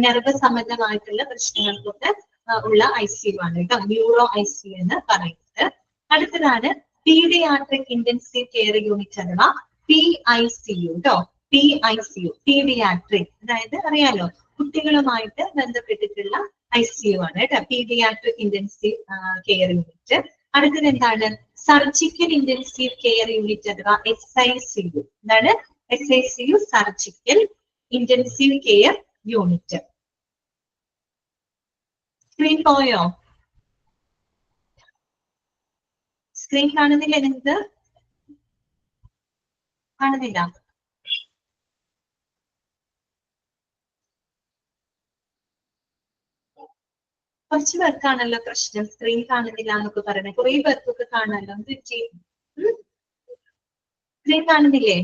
നെർവ് സംബന്ധമായിട്ടുള്ള പ്രശ്നങ്ങൾക്കൊക്കെ ഉള്ള ICU ആണ് കേട്ടോ ന്യൂറോ ICU എന്ന് പറയുന്നത്. അടുത്തതാണ് പീഡിയാട്രിക് ഇന്റൻസീവ് കെയർ യൂണിറ്റ് അഥവാ PICU കേട്ടോ. PICU, പീഡിയാട്രിക്, അതായത് അറിയാലോ കുട്ടികളുമായിട്ട് ബന്ധപ്പെട്ടിട്ടുള്ള ICU ആണ് കേട്ടോ, പീഡിയാട്രിക് ഇന്റൻസീവ് കെയർ യൂണിറ്റ്. അടുത്തത് എന്താണ്? സർജിക്കൽ ഇന്റൻസീവ് കെയർ യൂണിറ്റ് അഥവാ SICU. എന്താണ്? SICU, surgical intensive care unit. Screen പോയോ? സ്ക്രീൻ കാണുന്നില്ല നിങ്ങൾക്ക്? കാണുന്നില്ല? കുറച്ച് പേർക്കാണല്ലോ പ്രശ്നം, സ്ക്രീൻ കാണുന്നില്ല എന്നൊക്കെ പറയണേ. കുറെ പേർക്കൊക്കെ കാണാമല്ലോ. എന്ത് പറ്റി? സ്ക്രീൻ കാണുന്നില്ലേ?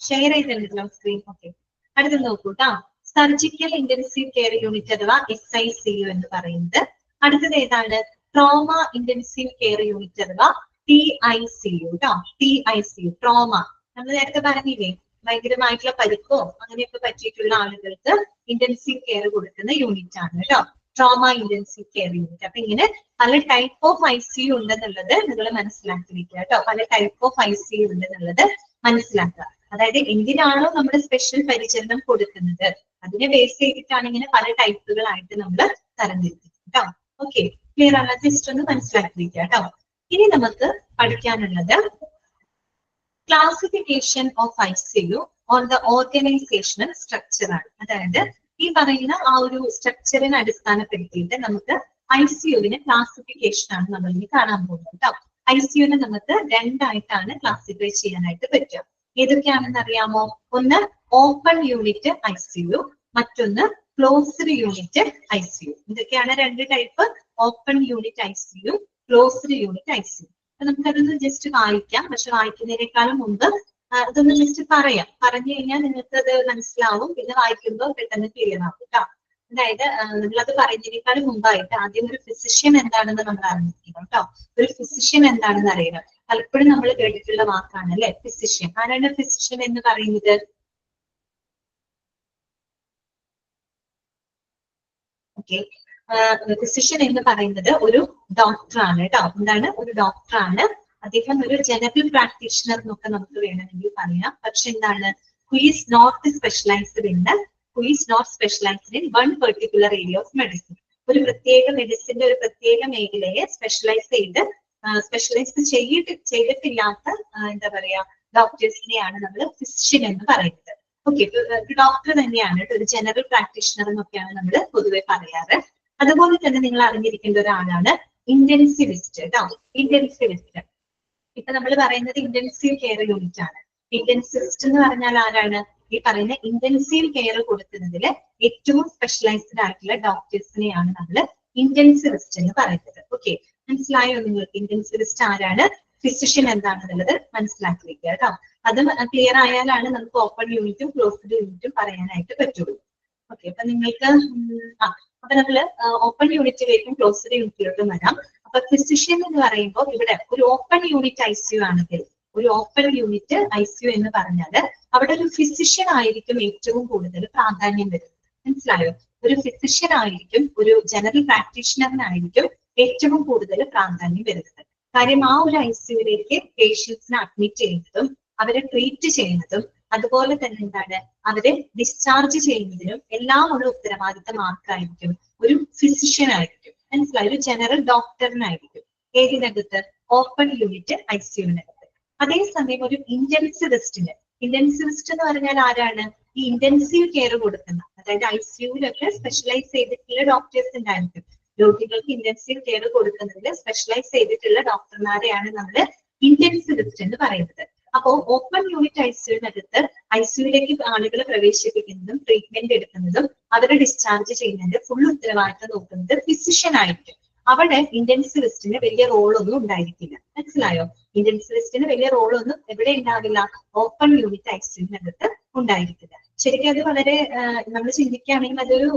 ഷെയർ ചെയ്തിട്ടുണ്ടല്ലോ സ്ക്രീൻ. ഓക്കെ, അടുത്ത് നോക്കൂ കേട്ടോ. സർജിക്കൽ ഇന്റൻസീവ് കെയർ യൂണിറ്റ് അഥവാ SICU എന്ന് പറയുന്നത്. അടുത്തത് ഏതാണ്? ട്രോമ ഇന്റൻസീവ് കെയർ യൂണിറ്റ് അഥവാ TICU കേട്ടോ. TICU trauma. നമ്മൾ നേരത്തെ പറഞ്ഞില്ലേ, ഭയങ്കരമായിട്ടുള്ള പരിക്കോ അങ്ങനെയൊക്കെ പറ്റിയിട്ടുള്ള ആളുകൾക്ക് ഇന്റൻസീവ് കെയർ കൊടുക്കുന്ന യൂണിറ്റ് ആണ് കേട്ടോ, ട്രോമ ഇന്റൻസീവ് കെയർ യൂണിറ്റ്. അപ്പൊ ഇങ്ങനെ പല ടൈപ്പ് ഓഫ് ICU ഉണ്ടെന്നുള്ളത് നിങ്ങൾ മനസ്സിലാക്കി വെക്കുക കേട്ടോ. പല ടൈപ്പ് ഓഫ് ICU ഉണ്ടെന്നുള്ളത് മനസ്സിലാക്കുക. അതായത് എന്തിനാണോ നമ്മുടെ സ്പെഷ്യൽ പരിചരണം കൊടുക്കുന്നത് അതിനെ ബേസ് ചെയ്തിട്ടാണ് ഇങ്ങനെ പല ടൈപ്പുകളായിട്ട് നമ്മൾ തരംതിരിക്കുന്നത് കേട്ടോ. ഓക്കെ, ക്ലിയർ ആണ്? ജസ്റ്റ് ഒന്ന് മനസ്സിലാക്കി വെക്കുക കേട്ടോ. ഇനി നമുക്ക് പഠിക്കാനുള്ളത് classification of ICU on the organisational structure ആണ്. അതായത് ഈ പറയുന്ന ആ ഒരു സ്ട്രക്ചറിനെ അടിസ്ഥാനപ്പെടുത്തിയിട്ട് നമുക്ക് ICUവിന്റെ ക്ലാസിഫിക്കേഷൻ ആണ് നമ്മൾ ഇനി കാണാൻ പോകുന്നത് കേട്ടോ. ICUവിനെ നമുക്ക് രണ്ടായിട്ടാണ് ക്ലാസിഫൈ ചെയ്യാനായിട്ട് പറ്റുക. ഏതൊക്കെയാണെന്ന് അറിയാമോ? ഒന്ന് ഓപ്പൺ യൂണിറ്റ് ICU, മറ്റൊന്ന് ക്ലോസ്ഡ് യൂണിറ്റ് ICU. ഇതൊക്കെയാണ് രണ്ട് type, open unit ICU, closed unit ICU. അപ്പൊ നമുക്കതൊന്ന് ജസ്റ്റ് വായിക്കാം. പക്ഷെ വായിക്കുന്നതിനേക്കാളും മുമ്പ് അതൊന്ന് ജസ്റ്റ് പറയാം. പറഞ്ഞു കഴിഞ്ഞാൽ നിങ്ങൾക്ക് അത് മനസ്സിലാവും, പിന്നെ വായിക്കുമ്പോൾ പെട്ടെന്ന് ക്ലിയർ ആവും കേട്ടോ. അതായത് നമ്മളത് പറയുന്നതിനേക്കാളും മുമ്പായിട്ട് ആദ്യം ഒരു ഫിസിഷ്യൻ എന്താണെന്ന് നമ്മൾ അറിഞ്ഞിരിക്കണം കേട്ടോ. ഒരു ഫിസിഷ്യൻ എന്താണെന്ന് അറിയണം. പലപ്പോഴും നമ്മൾ കേട്ടിട്ടുള്ള വാക്കാണ് അല്ലെ ഫിസിഷ്യൻ. ആരാണ് ഫിസിഷ്യൻ എന്ന് പറയുന്നത്? ഓക്കെ, ഫിസിഷ്യൻ എന്ന് പറയുന്നത് ഒരു ഡോക്ടറാണ് കേട്ടോ. എന്താണ്? ഒരു ഡോക്ടറാണ്. അദ്ദേഹം ഒരു ജനറൽ പ്രാക്ടീഷണർ എന്നൊക്കെ നമുക്ക് വേണമെങ്കിൽ പറയാം. പക്ഷെ എന്താണ്? Who is not specialised in one particular area of medicine. ഒരു പ്രത്യേക മെഡിസിന്റെ ഒരു പ്രത്യേക മേഖലയെ സ്പെഷ്യലൈസ് ചെയ്തിട്ടില്ലാത്ത എന്താ പറയാ ഡോക്ടേഴ്സിനെയാണ് നമ്മൾ ഫിസിഷ്യൻ എന്ന് പറയുന്നത്. ഓക്കെ, ഡോക്ടർ തന്നെയാണ്, ഒരു ജനറൽ പ്രാക്ടീഷണർ എന്നൊക്കെയാണ് നമ്മൾ പൊതുവെ പറയാറ്. അതുപോലെ തന്നെ നിങ്ങൾ അറിഞ്ഞിരിക്കേണ്ട ഒരാളാണ് ഇന്റൻസിവിസ്റ്റ് കേട്ടോ. ഇന്റൻസിവിസ്റ്റ് ഇപ്പൊ നമ്മൾ പറയുന്നത് ഇന്റൻസീവ് കെയർ യൂണിറ്റ് ആണ്. ഇന്റൻസിവിസ്റ്റ് എന്ന് പറഞ്ഞാൽ ആരാണ്? ഈ പറയുന്ന ഇന്റൻസീവ് കെയർ കൊടുക്കുന്നതിൽ ഏറ്റവും സ്പെഷ്യലൈസ്ഡ് ആയിട്ടുള്ള ഡോക്ടേഴ്സിനെയാണ് നമ്മൾ ഇന്റൻസിവിസ്റ്റ് എന്ന് പറയുന്നത്. ഓക്കെ, മനസ്സിലായോ നിങ്ങൾക്ക്? ഇന്റൻസിവിസ്റ്റ് ആരാണ്, ഫിസിഷ്യൻ എന്താണെന്നുള്ളത് മനസ്സിലാക്കി വെക്കുക കേട്ടോ. അത് ക്ലിയർ ആയാലാണ് നമുക്ക് ഓപ്പൺ യൂണിറ്റും ക്ലോസ്ഡ് യൂണിറ്റും പറയാനായിട്ട് പറ്റുള്ളൂ. ഓക്കെ, അപ്പൊ നിങ്ങൾക്ക് അപ്പൊ നമ്മള് ഓപ്പൺ യൂണിറ്റിലേക്കും ക്ലോസ്ഡ് യൂണിറ്റിലോട്ടും വരാം. അപ്പൊ ഫിസിഷ്യൻ എന്ന് പറയുമ്പോൾ ഇവിടെ ഒരു ഓപ്പൺ യൂണിറ്റ് ICU ആണെങ്കിൽ, ഒരു ഓപ്പൺ യൂണിറ്റ് ICU എന്ന് പറഞ്ഞാൽ അവിടെ ഒരു ഫിസിഷ്യൻ ആയിരിക്കും ഏറ്റവും കൂടുതൽ പ്രാധാന്യം വരുന്നത്. മനസ്സിലായോ? ഒരു ഫിസിഷ്യൻ ആയിരിക്കും, ഒരു ജനറൽ പ്രാക്ടീഷണറിനായിരിക്കും ഏറ്റവും കൂടുതൽ പ്രാധാന്യം വരുന്നത്. കാര്യം ആ ഒരു ICUവിലേക്ക് പേഷ്യൻസിനെ അഡ്മിറ്റ് ചെയ്യുന്നതും അവരെ ട്രീറ്റ് ചെയ്യുന്നതും അതുപോലെ തന്നെ എന്താണ് അവരെ ഡിസ്ചാർജ് ചെയ്യുന്നതിനും എല്ലാം ഉള്ള ഉത്തരവാദിത്തം ആർക്കായിരിക്കും? ഒരു ഫിസിഷ്യൻ ആയിരിക്കും. മനസ്സിലായി? ഒരു ജനറൽ ഡോക്ടറിനായിരിക്കും. ഏതിനകത്ത്? ഓപ്പൺ യൂണിറ്റ് ICUവിനകത്ത്. അതേസമയം ഒരു ഇന്റൻസിവിസ്റ്റിന്, ഇന്റൻസിവിസ്റ്റ് എന്ന് പറഞ്ഞാൽ ആരാണ്? ഈ ഇന്റൻസീവ് കെയർ കൊടുക്കുന്ന, അതായത് ICUവിലൊക്കെ സ്പെഷ്യലൈസ് ചെയ്തിട്ടുള്ള ഡോക്ടേഴ്സ് ഉണ്ടായിരിക്കും. രോഗികൾക്ക് ഇന്റൻസീവ് കെയർ കൊടുക്കുന്നതിൽ സ്പെഷ്യലൈസ് ചെയ്തിട്ടുള്ള ഡോക്ടർമാരെയാണ് നമ്മൾ ഇന്റൻസിവിസ്റ്റ് എന്ന് പറയുന്നത്. അപ്പോ ഓപ്പൺ യൂണിറ്റ് ICUവിനകത്ത് ICUവിലേക്ക് ആളുകളെ പ്രവേശിപ്പിക്കുന്നതും ട്രീറ്റ്മെന്റ് എടുക്കുന്നതും അവരെ ഡിസ്ചാർജ് ചെയ്യുന്നതിന്റെ ഫുൾ ഉത്തരവാദിത്തം നോക്കുന്നത് ഫിസിഷ്യൻ ആയിരിക്കും. അവിടെ ഇന്റൻസിവിസ്റ്റിന് വലിയ റോളൊന്നും ഉണ്ടായിരിക്കില്ല. മനസ്സിലായോ? ഇന്റൻസിവിസ്റ്റിന് വലിയ റോളൊന്നും എവിടെ ഉണ്ടാവില്ല? ഓപ്പൺ യൂണിറ്റ് ICUവിനകത്ത് ഉണ്ടായിരിക്കില്ല. ശരിക്കും അത് വളരെ നമ്മൾ ചിന്തിക്കുകയാണെങ്കിൽ അതൊരു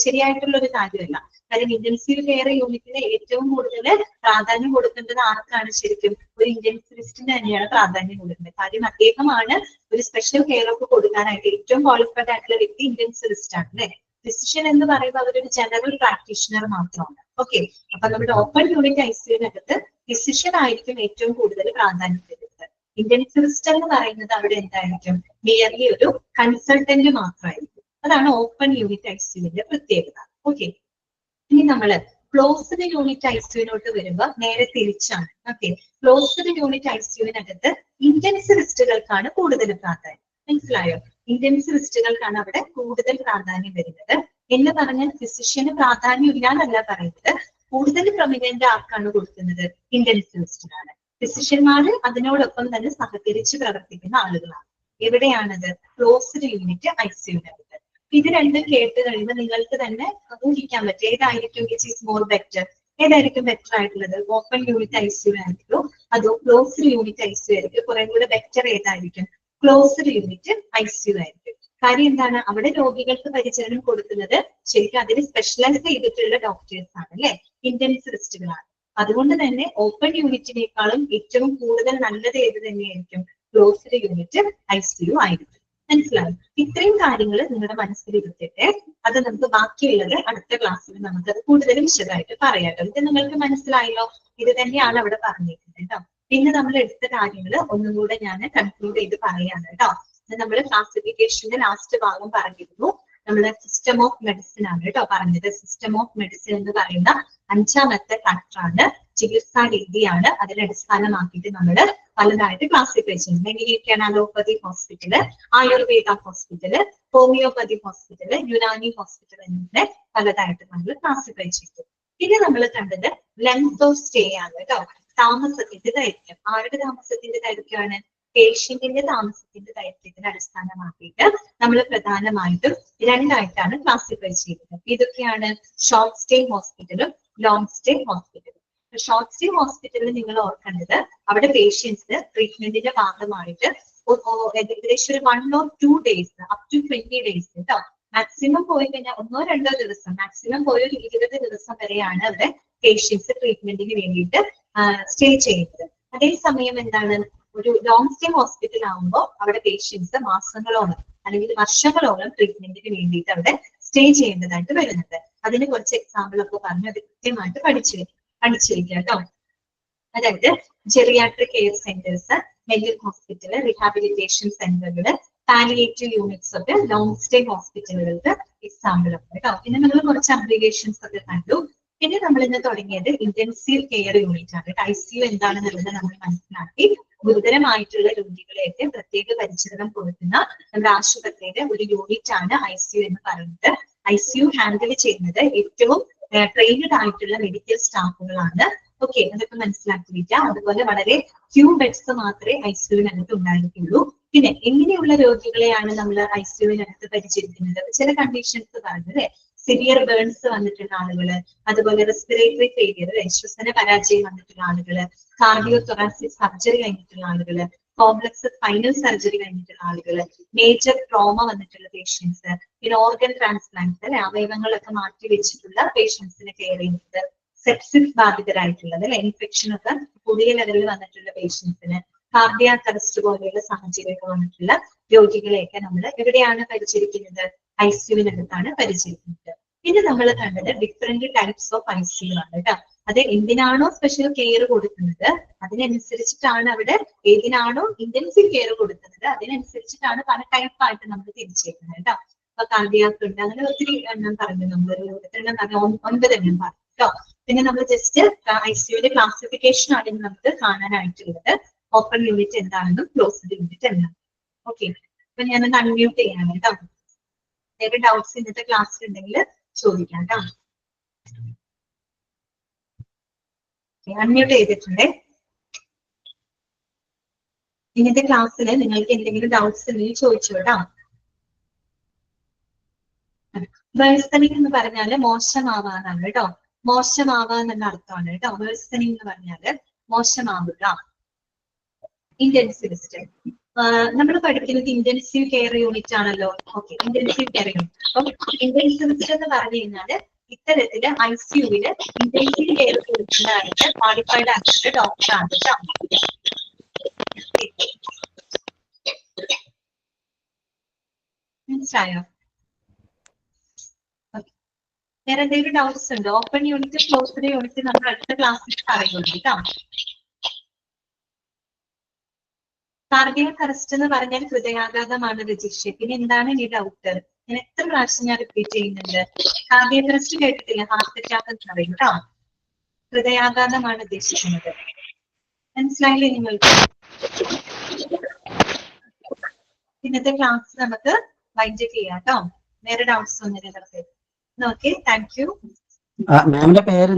ശരിയായിട്ടുള്ള ഒരു കാര്യമല്ല. കാര്യം ഇന്റൻസീവ് കെയർ യൂണിറ്റിന് ഏറ്റവും കൂടുതൽ പ്രാധാന്യം കൊടുക്കേണ്ടത് ആർക്കാണ്? ശരിക്കും ഒരു ഇന്റൻസിവിസ്റ്റിന് തന്നെയാണ് പ്രാധാന്യം കൊടുക്കേണ്ടത്. കാര്യം അദ്ദേഹമാണ് ഒരു സ്പെഷ്യൽ കെയർ ഒക്കെ കൊടുക്കാനായിട്ട് ഏറ്റവും ക്വാളിഫൈഡ് ആയിട്ടുള്ള വ്യക്തി ഇന്റൻസിവിസ്റ്റ് ആണ് അല്ലെ. ഫിസിഷ്യൻ എന്ന് പറയുമ്പോൾ അവരൊരു ജനറൽ പ്രാക്ടീഷണർ മാത്രമാണ്. ഓക്കെ, അപ്പൊ നമ്മുടെ ഓപ്പൺ യൂണിറ്റ് ICUവിനകത്ത് ഫിസിഷ്യൻ ആയിരിക്കും ഏറ്റവും കൂടുതൽ പ്രാധാന്യം തരുന്നത്. ഇന്റൻസിവിസ്റ്റ് എന്ന് പറയുന്നത് അവിടെ എന്തായിരിക്കും? മിയർലി ഒരു കൺസൾട്ടന്റ് മാത്രമായിരിക്കും. അതാണ് ഓപ്പൺ യൂണിറ്റ് ICUവിന്റെ പ്രത്യേകത. ഓക്കെ, ഇനി നമ്മള് ക്ലോസ്ഡ് യൂണിറ്റ് ICUവിനോട്ട് വരുമ്പോൾ നേരെ തിരിച്ചാണ്. ഓക്കെ, ക്ലോസ്ഡ് യൂണിറ്റ് ICUവിനകത്ത് ഇന്റൻസിവിസ്റ്റുകൾക്കാണ് കൂടുതൽ പ്രാധാന്യം. മനസ്സിലായോ? ഇന്റൻസിവിസ്റ്റുകൾക്കാണ് അവിടെ കൂടുതൽ പ്രാധാന്യം വരുന്നത്. എന്ന് പറഞ്ഞാൽ ഫിസിഷ്യന് പ്രാധാന്യം ഇല്ല എന്നല്ല പറയുന്നത്. കൂടുതൽ പ്രൊമിനന്റ് ആർക്കാണ് കൊടുക്കുന്നത്? ഇന്റൻസിവിസ്റ്റിനാണ്. ഫിസിഷ്യന്മാര് അതിനോടൊപ്പം തന്നെ സഹകരിച്ച് പ്രവർത്തിക്കുന്ന ആളുകളാണ്. എവിടെയാണത്? ക്ലോസ്ഡ് യൂണിറ്റ് ICUവിനകത്ത്. ഇത് രണ്ടും കേട്ട് കഴിയുമ്പോൾ നിങ്ങൾക്ക് തന്നെ ഊഹിക്കാൻ പറ്റും ഏതായിരിക്കും വിച്ച് ഈസ് മോർ ബെറ്റർ, ഏതായിരിക്കും ബെറ്റർ ആയിട്ടുള്ളത്? ഓപ്പൺ യൂണിറ്റ് ICU ആയിരിക്കും അതോ ക്ലോസ്ഡ് യൂണിറ്റ് ICU ആയിരിക്കും? കുറെ കൂടെ ബെറ്റർ ഏതായിരിക്കും? ക്ലോസ്ഡ് യൂണിറ്റ് ICU ആയിരിക്കും. കാര്യം എന്താണ്? അവിടെ രോഗികൾക്ക് പരിചരണം കൊടുക്കുന്നത് ശരിക്കും അതിന് സ്പെഷ്യലൈസ് ചെയ്തിട്ടുള്ള ഡോക്ടേഴ്സ് ആണ്, അല്ലെ? ഇന്റൻസിവിസ്റ്റുകളാണ്. അതുകൊണ്ട് തന്നെ ഓപ്പൺ യൂണിറ്റിനേക്കാളും ഏറ്റവും കൂടുതൽ നല്ലത് ഏത് തന്നെയായിരിക്കും? ക്ലോസ്ഡ് യൂണിറ്റ് ICU ആയിരിക്കും. മനസ്സിലായി? ഇത്രയും കാര്യങ്ങൾ നിങ്ങളുടെ മനസ്സിൽ ഇരുത്തിട്ട് അത് നമുക്ക് ബാക്കിയുള്ളത് അടുത്ത ക്ലാസ്സിൽ നമുക്ക് അത് കൂടുതൽ വിശദമായിട്ട് പറയാട്ടോ. ഇത് നിങ്ങൾക്ക് മനസ്സിലായല്ലോ? ഇത് തന്നെയാണ് അവിടെ പറഞ്ഞിരിക്കുന്നത് കേട്ടോ. പിന്നെ നമ്മൾ എടുത്ത കാര്യങ്ങൾ ഒന്നും കൂടെ ഞാൻ കൺക്ലൂഡ് ചെയ്ത് പറയാണ് കേട്ടോ. നമ്മൾ ക്ലാസിഫിക്കേഷന്റെ ലാസ്റ്റ് ഭാഗം പറഞ്ഞിരുന്നു. നമ്മുടെ സിസ്റ്റം ഓഫ് മെഡിസിൻ ആണ് കേട്ടോ പറഞ്ഞത്. സിസ്റ്റം ഓഫ് മെഡിസിൻ എന്ന് പറയുന്ന 5ാമത്തെ ഫാക്ടറാണ്, ചികിത്സാ രീതിയാണ്. അതിനെ അടിസ്ഥാനമാക്കിയിട്ട് നമ്മൾ പലതായിട്ട് ക്ലാസിഫൈ ചെയ്യുന്നത്. എങ്ങനെയൊക്കെയാണ്? Allopathy hospital, Ayurveda hospital, homeopathy hospital, Unani hospital എന്നിങ്ങനെ പലതായിട്ട് നമ്മൾ ക്ലാസിഫൈ ചെയ്തു. പിന്നെ നമ്മൾ കണ്ടത് ലെങ്ത് ഓഫ് സ്റ്റേ ആണ് കേട്ടോ. താമസത്തിന്റെ ദൈർഘ്യം. ആരുടെ താമസത്തിന്റെ ദൈർഘ്യമാണ്? പേഷ്യന്റിന്റെ താമസത്തിന്റെ ദൈർഘ്യത്തിന് അടിസ്ഥാനമാക്കിയിട്ട് നമ്മൾ പ്രധാനമായിട്ടും രണ്ടായിട്ടാണ് ക്ലാസിഫൈ ചെയ്തത്. ഇതൊക്കെയാണ് ഷോർട്ട് സ്റ്റേ ഹോസ്പിറ്റലും ലോങ് സ്റ്റേ ഹോസ്പിറ്റലും. ഷോർട്ട് സ്റ്റേ ഹോസ്പിറ്റലിൽ നിങ്ങൾ ഓർക്കേണ്ടത് അവിടെ പേഷ്യൻസിന് ട്രീറ്റ്മെന്റിന്റെ ഭാഗമായിട്ട് ഏകദേശം ഒരു 1 or 2 days up to 20 days കേട്ടോ. മാക്സിമം പോയി കഴിഞ്ഞാൽ 1 or 2 ദിവസം, മാക്സിമം പോയ ഒരു 20 ദിവസം വരെയാണ് അവിടെ പേഷ്യൻസ് ട്രീറ്റ്മെന്റിന് വേണ്ടിയിട്ട് സ്റ്റേ ചെയ്യുന്നത്. അതേസമയം എന്താണ്? ഒരു ലോങ് സ്റ്റേ ഹോസ്പിറ്റൽ ആകുമ്പോൾ അവിടെ പേഷ്യൻസ് മാസങ്ങളോളം അല്ലെങ്കിൽ വർഷങ്ങളോളം ട്രീറ്റ്മെന്റിന് വേണ്ടിയിട്ട് അവിടെ സ്റ്റേ ചെയ്യേണ്ടതായിട്ട് വരുന്നുണ്ട്. അതിന് കുറച്ച് എക്സാമ്പിൾ ഒക്കെ പറഞ്ഞു അത് കൃത്യമായിട്ട് പഠിച്ചിരിക്കുക കേട്ടോ. അതായത് geriatric care centres, mental hospital, rehabilitation സെന്ററുകള്, പാലിയേറ്റീവ് യൂണിറ്റ്സ് ഒക്കെ ലോങ് സ്റ്റേ ഹോസ്പിറ്റലുകൾക്ക് എക്സാമ്പിൾ ഉണ്ട് കേട്ടോ. പിന്നെ നമ്മൾ കുറച്ച് അബ്രിവേഷൻസ് ഒക്കെ കണ്ടു. പിന്നെ നമ്മൾ ഇന്ന് തുടങ്ങിയത് ഇന്റൻസീവ് കെയർ യൂണിറ്റ് ആണ്. ICU എന്താണെന്നുള്ളത് നമ്മൾ മനസ്സിലാക്കി. ഗുരുതരമായിട്ടുള്ള രോഗികളെയൊക്കെ പ്രത്യേക പരിചരണം കൊടുക്കുന്ന നമ്മുടെ ആശുപത്രിയുടെ ഒരു യൂണിറ്റ് ആണ് ICU എന്ന് പറയുന്നത്. ICU ഹാൻഡിൽ ചെയ്യുന്നത് ഏറ്റവും ട്രെയിൻഡ് ആയിട്ടുള്ള മെഡിക്കൽ സ്റ്റാഫുകളാണ്. ഓക്കെ, അതൊക്കെ മനസ്സിലാക്കിയിരിക്കുക. അതുപോലെ വളരെ ഫ്യൂ ബെഡ്സ് മാത്രമേ ICUവിനകത്ത് ഉണ്ടായിരിക്കുള്ളൂ. പിന്നെ എങ്ങനെയുള്ള രോഗികളെയാണ് നമ്മൾ ICUവിനകത്ത് പരിചരിക്കുന്നത്? ചില കണ്ടീഷൻസ് പറഞ്ഞത് സിവിയർ ബേൺസ് വന്നിട്ടുള്ള ആളുകള്, അതുപോലെ റെസ്പിറേറ്ററി ഫെയിലിയർ, ശ്വസന പരാജയം വന്നിട്ടുള്ള ആളുകള്, കാർഡിയോ തൊറാസിക് സർജറി കഴിഞ്ഞിട്ടുള്ള ആളുകള്, കോംപ്ലക്സ് സ്പൈനൽ സർജറി കഴിഞ്ഞിട്ടുള്ള ആളുകള്, മേജർ ട്രോമ വന്നിട്ടുള്ള പേഷ്യൻസ്, പിന്നെ ഓർഗൻ ട്രാൻസ്പ്ലാന്റ് അല്ലെ, അവയവങ്ങളൊക്കെ മാറ്റി വെച്ചിട്ടുള്ള പേഷ്യൻസിനെ കെയർ ചെയ്യുന്നത്, സെപ്സിസ് ബാധിതരായിട്ടുള്ളത് അല്ലെ, ഇൻഫെക്ഷൻ ഒക്കെ പുതിയ ലെവലിൽ വന്നിട്ടുള്ള പേഷ്യൻസിന്, കാർഡിയാക് അറസ്റ്റ് പോലെയുള്ള സാഹചര്യമൊക്കെ വന്നിട്ടുള്ള രോഗികളെയൊക്കെ നമ്മൾ എവിടെയാണ് പരിചരിക്കുന്നത്? ICUവിനകത്താണ് പരിചരിക്കുന്നത്. പിന്നെ നമ്മൾ കണ്ടത് ഡിഫറെന്റ് ടൈപ്സ് ഓഫ് ICU ആണ് കേട്ടോ. അത് എന്തിനാണോ സ്പെഷ്യൽ കെയർ കൊടുക്കുന്നത് അതിനനുസരിച്ചിട്ടാണ് അവിടെ, ഏതിനാണോ ഇന്റൻസീവ് കെയർ കൊടുക്കുന്നത് അതിനനുസരിച്ചിട്ടാണ് പല ടൈപ്പായിട്ട് നമ്മൾ തിരിച്ചേക്കുന്നത് കേട്ടോ. അപ്പൊ കാർഡിയാക് ഉണ്ട്, അങ്ങനെ ഒത്തിരി എണ്ണം പറഞ്ഞു. നമ്മളൊരു 9 എണ്ണം പറഞ്ഞു കേട്ടോ. പിന്നെ നമ്മൾ ജസ്റ്റ് ICUവിന്റെ ക്ലാസിഫിക്കേഷൻ ആണ് ഇന്ന് നമുക്ക് കാണാനായിട്ടുള്ളത്. ഓപ്പൺ യൂണിറ്റ് എന്താണെന്നും ക്ലോസ്ഡ് യൂണിറ്റ് എന്താണെന്നും. ഓക്കെ, അപ്പൊ ഞാനൊന്ന് അൺമ്യൂട്ട് ചെയ്യാണ് കേട്ടോ. എന്തെങ്കിലും ഡൗട്ട്സ് ഇന്നത്തെ ക്ലാസ്സിൽ ഉണ്ടെങ്കിൽ ചോദിക്കാം കേട്ടോ. അൺമ്യൂട്ട് ചെയ്തിട്ടുണ്ടേ. ഇന്നത്തെ ക്ലാസ്സിൽ നിങ്ങൾക്ക് എന്തെങ്കിലും ഡൗട്ട്സ് ഉണ്ടെങ്കിൽ ചോദിച്ചു കേട്ടോ. വേഴ്സണിങ് എന്ന് പറഞ്ഞാല് മോശമാവാന്നാണ് കേട്ടോ. മോശമാവാന്നുള്ള അർത്ഥമാണ് കേട്ടോ. വേഴ്സണിങ് എന്ന് പറഞ്ഞാല് മോശമാവുക. ഇന്റൻസിവിസ്റ്റ് നമ്മൾ പഠിക്കുന്നത് ഇന്റൻസീവ് കെയർ യൂണിറ്റ് ആണല്ലോ. Okay, intensive care unit. അപ്പം ഇന്റൻസിവിസ്റ്റ് എന്ന് പറഞ്ഞു കഴിഞ്ഞാല് ഇത്തരത്തില് ICUവില് ഇന്റൻസീവ് കെയർ കൊടുക്കുന്നതായിട്ട് ക്വാളിഫൈഡ് ആയിട്ടുള്ള ഡോക്ടറാണ് കേട്ടോ. മനസ്സിലായോ? വേറെ എന്തെങ്കിലും ഡൗട്ട്സ് ഉണ്ടോ? ഓപ്പൺ യൂണിറ്റ് ക്ലോസ്ഡ് യൂണിറ്റ് നമ്മൾ അടുത്ത ക്ലാസ്സിൽ പറയുള്ളൂ കേട്ടോ. കാർഡിയാക് അറസ്റ്റ് എന്ന് പറഞ്ഞാൽ ഹൃദയാഘാതമാണ് രജിസ്റ്റർ. പിന്നെ എന്താണ് ഈ ഡൗട്ട്? ഞാൻ എത്ര പ്രാവശ്യം ഞാൻ റിപ്പീറ്റ് ചെയ്യുന്നുണ്ട്. കാർഡിയാക് അറസ്റ്റ് കേട്ടിട്ടില്ല, ഹാർട്ട് അറ്റാക്ക് എന്ന് പറയും കേട്ടോ. ഹൃദയാഘാതമാണ് ഉദ്ദേശിക്കുന്നത്. മനസ്സിലായില്ലേ നിങ്ങൾക്ക്? ഇന്നത്തെ ക്ലാസ് നമുക്ക് വൈൻഡ് ചെയ്യാം കേട്ടോ. വേറെ ഡൗട്ട്സ് ഒന്നുമില്ല. Okay thank you. മാമിന്റെ പേര്